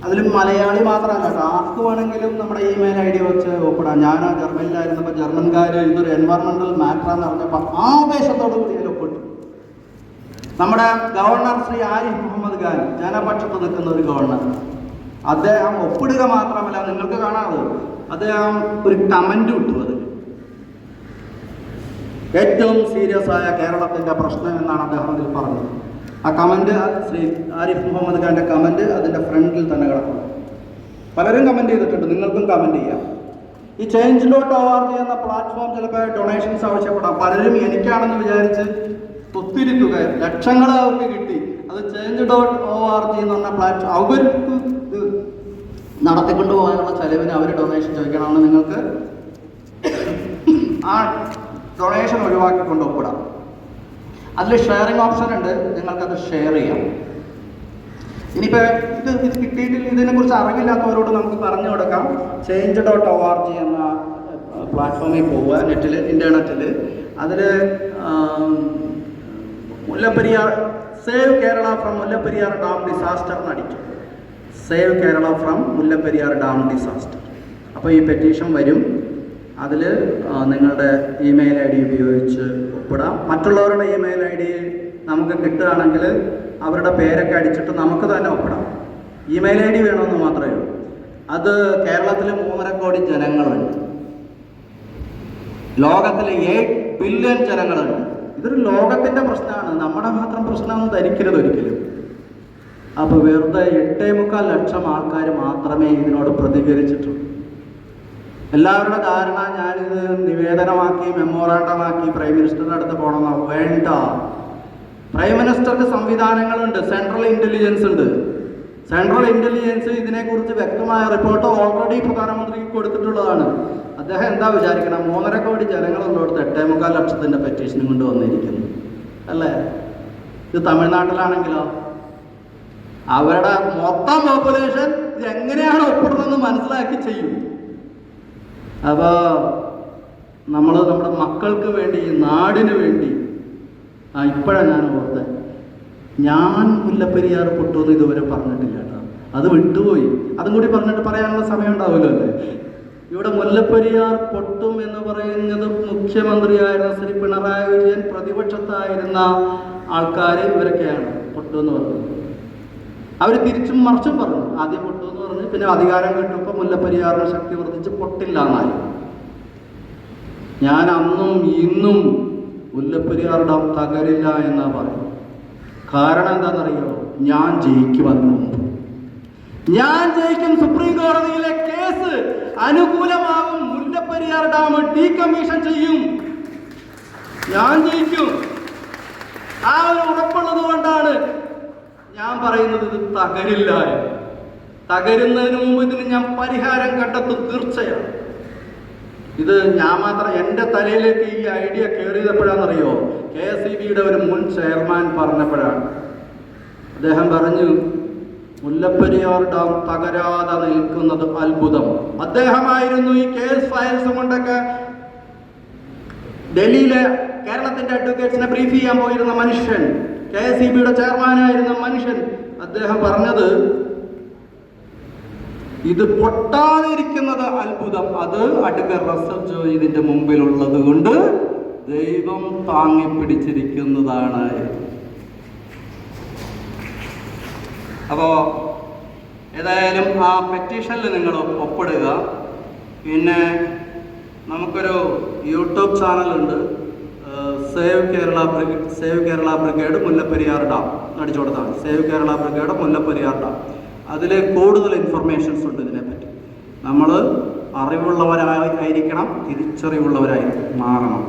അതിലും മലയാളി മാത്രമല്ല, ആർക്ക് വേണമെങ്കിലും നമ്മുടെ ഇമെയിൽ ID വെച്ച് ഒപ്പിടാം. ഞാൻ ജർമ്മനിലായിരുന്നപ്പോൾ ജർമ്മൻകാർ ഇതൊരു എൻവയറമെന്റൽ മാറ്റർ എന്ന് പറഞ്ഞപ്പോൾ ആവേശത്തോടു കൂടി ഇതിൽ ഒപ്പിട്ടു. നമ്മുടെ ഗവർണർ ശ്രീ ആരിഫ് മുഹമ്മദ് ഖാൻ, ജനപക്ഷത്ത് നിൽക്കുന്ന ഒരു ഗവർണർ, അദ്ദേഹം ഒപ്പിടുക മാത്രമല്ല, നിങ്ങൾക്ക് കാണാതെ അദ്ദേഹം ഒരു കമന്റ് ഇട്ടു. ഏറ്റവും സീരിയസ് ആയ കേരളത്തിൻ്റെ പ്രശ്നം എന്നാണ് അദ്ദേഹം അതിൽ പറഞ്ഞത്. ആ കമൻറ്റ് ശ്രീ ആരിഫ് മുഹമ്മദ് ഖാൻ്റെ കമൻറ്റ് അതിൻ്റെ ഫ്രണ്ടിൽ തന്നെ കിടക്കുന്നു. പലരും കമൻറ്റ് ചെയ്തിട്ടുണ്ട്, നിങ്ങൾക്കും കമൻറ്റ് ചെയ്യാം. ഈ change.org എന്ന പ്ലാറ്റ്ഫോം ചിലപ്പോൾ ഡൊണേഷൻസ് ആവശ്യപ്പെടാം. പലരും എനിക്കാണെന്ന് വിചാരിച്ച് ഒത്തിരിത്തുക ലക്ഷങ്ങൾ അവർക്ക് കിട്ടി. അത് change.org എന്ന് പറഞ്ഞ പ്ലാറ്റ്ഫോം അവർക്ക് ഇത് നടത്തിക്കൊണ്ടു പോകാനുള്ള ചെലവിന് അവർ ഡൊണേഷൻ ചോദിക്കണമെന്ന് നിങ്ങൾക്ക് ആ ഡൊണേഷൻ ഒഴിവാക്കിക്കൊണ്ട് ഒപ്പിടാം. അതിൽ ഷെയറിംഗ് ഓപ്ഷൻ ഉണ്ട്, നിങ്ങൾക്കത് ഷെയർ ചെയ്യാം. ഇനിയിപ്പോൾ ഇത് കിട്ടിയിട്ടില്ല, ഇതിനെക്കുറിച്ച് അറിവില്ലാത്തവരോട് നമുക്ക് പറഞ്ഞു കൊടുക്കാം. change.org എന്ന പ്ലാറ്റ്ഫോമിൽ പോവുക, നെറ്റിൽ ഇൻ്റർനെറ്റിൽ. അതിൽ Mullaperiyar save Kerala from Mullaperiyar dam disaster എന്നടിക്കും. Save Kerala from Mullaperiyar dam disaster. അപ്പോൾ ഈ പെറ്റീഷൻ വരും. അതിൽ നിങ്ങളുടെ ഇമെയിൽ ID ഉപയോഗിച്ച് ഒപ്പിടാം. മറ്റുള്ളവരുടെ ഇമെയിൽ ID നമുക്ക് കിട്ടുകയാണെങ്കിൽ അവരുടെ പേരൊക്കെ അടിച്ചിട്ട് നമുക്ക് തന്നെ ഒപ്പിടാം. ഇമെയിൽ ID വേണമെന്ന് മാത്രമേ ഉള്ളൂ. അത് കേരളത്തിൽ 3.5 കോടി ജനങ്ങളുണ്ട്, ലോകത്തിൽ 8 ബില്യൺ ജനങ്ങളുണ്ട്. ഇതൊരു ലോകത്തിൻ്റെ പ്രശ്നമാണ്, നമ്മുടെ മാത്രം പ്രശ്നമെന്ന് ധരിക്കരുത് ഒരിക്കലും. അപ്പോൾ വെറുതെ 8.25 ലക്ഷം ആൾക്കാർ മാത്രമേ ഇതിനോട് പ്രതികരിച്ചിട്ടുള്ളൂ. എല്ലാവരുടെ ധാരണ ഞാനിത് നിവേദനമാക്കി മെമ്മോറാണ്ടമാക്കി പ്രൈം മിനിസ്റ്ററുടെ അടുത്ത് പോകണമെന്നോ? വേണ്ട. പ്രൈം മിനിസ്റ്റർക്ക് സംവിധാനങ്ങളുണ്ട്, സെൻട്രൽ ഇൻ്റലിജൻസ് ഉണ്ട്. സെൻട്രൽ ഇൻ്റലിജൻസ് ഇതിനെക്കുറിച്ച് വ്യക്തമായ റിപ്പോർട്ട് ഓൾറെഡി പ്രധാനമന്ത്രിക്ക് കൊടുത്തിട്ടുള്ളതാണ്. അദ്ദേഹം എന്താ വിചാരിക്കണം? 3.5 കോടി ജനങ്ങളുള്ളടത്ത് 8.25 ലക്ഷത്തിൻ്റെ പെറ്റീഷനും കൊണ്ട് വന്നിരിക്കുന്നു അല്ലേ? ഇത് തമിഴ്നാട്ടിലാണെങ്കിലോ അവരുടെ മൊത്തം പോപ്പുലേഷൻ ഇത് എങ്ങനെയാണ് ഒപ്പിടുന്നതെന്ന് മനസ്സിലാക്കി ചെയ്യും. അപ്പോൾ നമ്മൾ നമ്മുടെ മക്കൾക്ക് വേണ്ടി, നാടിന് വേണ്ടി, ഇപ്പോഴാണ് ഞാൻ ഓർത്തത്, ഞാൻ മുല്ലപ്പെരിയാർ പൊട്ടുമെന്ന് ഇതുവരെ പറഞ്ഞിട്ടില്ല കേട്ടോ. അത് വിട്ടുപോയി. അതും കൂടി പറഞ്ഞിട്ട് പറയാനുള്ള സമയം ഉണ്ടാവില്ലോ അല്ലേ? ഇവിടെ മുല്ലപ്പെരിയാർ പൊട്ടും എന്ന് പറയുന്നത് മുഖ്യമന്ത്രിയായിരുന്ന ശ്രീ പിണറായി വിജയൻ, പ്രതിപക്ഷത്തായിരുന്ന ആൾക്കാർ ഇവരൊക്കെയാണ് പൊട്ടുമെന്ന് പറഞ്ഞത്. അവർ തിരിച്ചും മറിച്ചും പറഞ്ഞു. ആദ്യം പൊട്ടുമെന്ന് പറഞ്ഞ് പിന്നെ അധികാരം കിട്ടുമ്പോൾ മുല്ലപ്പെരിയാറിന് ശക്തി വർദ്ധിച്ച് പൊട്ടില്ല എന്നായി. ഞാൻ അന്നും ഇന്നും മുല്ലപ്പെരിയാർ ഡാം തകരില്ല എന്നാ പറയും. കാരണം എന്താണെന്നറിയോ? ഞാൻ ജയിക്കും. അതിന് മുമ്പ് ഞാൻ ജയിക്കും. സുപ്രീം കോടതിയിലെ കേസ് അനുകൂലമാകും. മുല്ലപ്പെരിയാർ ഡാം ഡീകമ്മീഷൻ ചെയ്യും. ഞാൻ ജയിക്കും. ആ ഒരു ഉറപ്പുള്ളത് കൊണ്ടാണ് ഞാൻ പറയുന്നത് ഇത് തകരില്ല. തകരുന്നതിന് മുമ്പ് ഇതിന് ഞാൻ പരിഹാരം കണ്ടെത്തും തീർച്ചയാണ്. ഇത് ഞാൻ മാത്രം എൻ്റെ തലയിലേക്ക് ഈ ഐഡിയ കയറിയപ്പോഴാണെന്നറിയോ? KSEBയുടെ ഒരു മുൻ ചെയർമാൻ പറഞ്ഞപ്പോഴാണ്. അദ്ദേഹം പറഞ്ഞു, മുല്ലപ്പെരിയാർ ഡാം തകരാതെ നിൽക്കുന്നത് അത്ഭുതം. അദ്ദേഹമായിരുന്നു ഈ കേസ് ഫയൽസ് കൊണ്ടൊക്കെ ഡൽഹിയിലെ കേരളത്തിൻ്റെ അഡ്വക്കേറ്റ്സിനെ ബ്രീഫ് ചെയ്യാൻ പോയിരുന്ന മനുഷ്യൻ, KSEBയുടെ ചെയർമാനായിരുന്ന മനുഷ്യൻ. അദ്ദേഹം പറഞ്ഞത് ഇത് പൊട്ടാതെ ഇരിക്കുന്നത് അത്ഭുതം. അത് അഡ്വക്കേറ്റ് റസൽ ജോയ് ഇതിൻ്റെ മുമ്പിലുള്ളത് കൊണ്ട് ദൈവം താങ്ങിപ്പിടിച്ചിരിക്കുന്നതാണ്. അപ്പോൾ ഏതായാലും ആ പെറ്റീഷനിൽ നിങ്ങൾ ഒപ്പിടുക. പിന്നെ നമുക്കൊരു യൂട്യൂബ് ചാനലുണ്ട്, save Kerala brigade Mullaperiyar dam അടിച്ചു കൊടുത്താണ്. Save Kerala brigade Mullaperiyar dam. അതിൽ കൂടുതൽ ഇൻഫർമേഷൻസ് ഉണ്ട് ഇതിനെപ്പറ്റി. നമ്മൾ അറിവുള്ളവരായിരിക്കണം, തിരിച്ചറിവുള്ളവരായി മാറണം.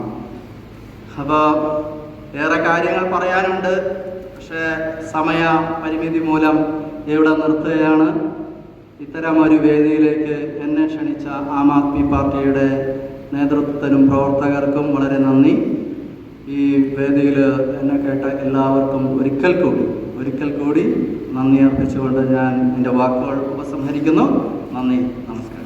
അപ്പോൾ ഏറെ കാര്യങ്ങൾ പറയാനുണ്ട്, പക്ഷേ സമയ പരിമിതി മൂലം ഇവിടെ നിർത്തുകയാണ്. ഇത്തരം ഒരു വേദിയിലേക്ക് എന്നെ ക്ഷണിച്ച ആം ആദ്മി പാർട്ടിയുടെ നേതൃത്വത്തിനും പ്രവർത്തകർക്കും വളരെ നന്ദി. ഈ വേദിയിൽ എന്നെ കേട്ട എല്ലാവർക്കും ഒരിക്കൽ കൂടി നന്ദി അർപ്പിച്ചുകൊണ്ട് ഞാൻ എൻ്റെ വാക്കുകൾ ഉപസംഹരിക്കുന്നു. നന്ദി, നമസ്കാരം.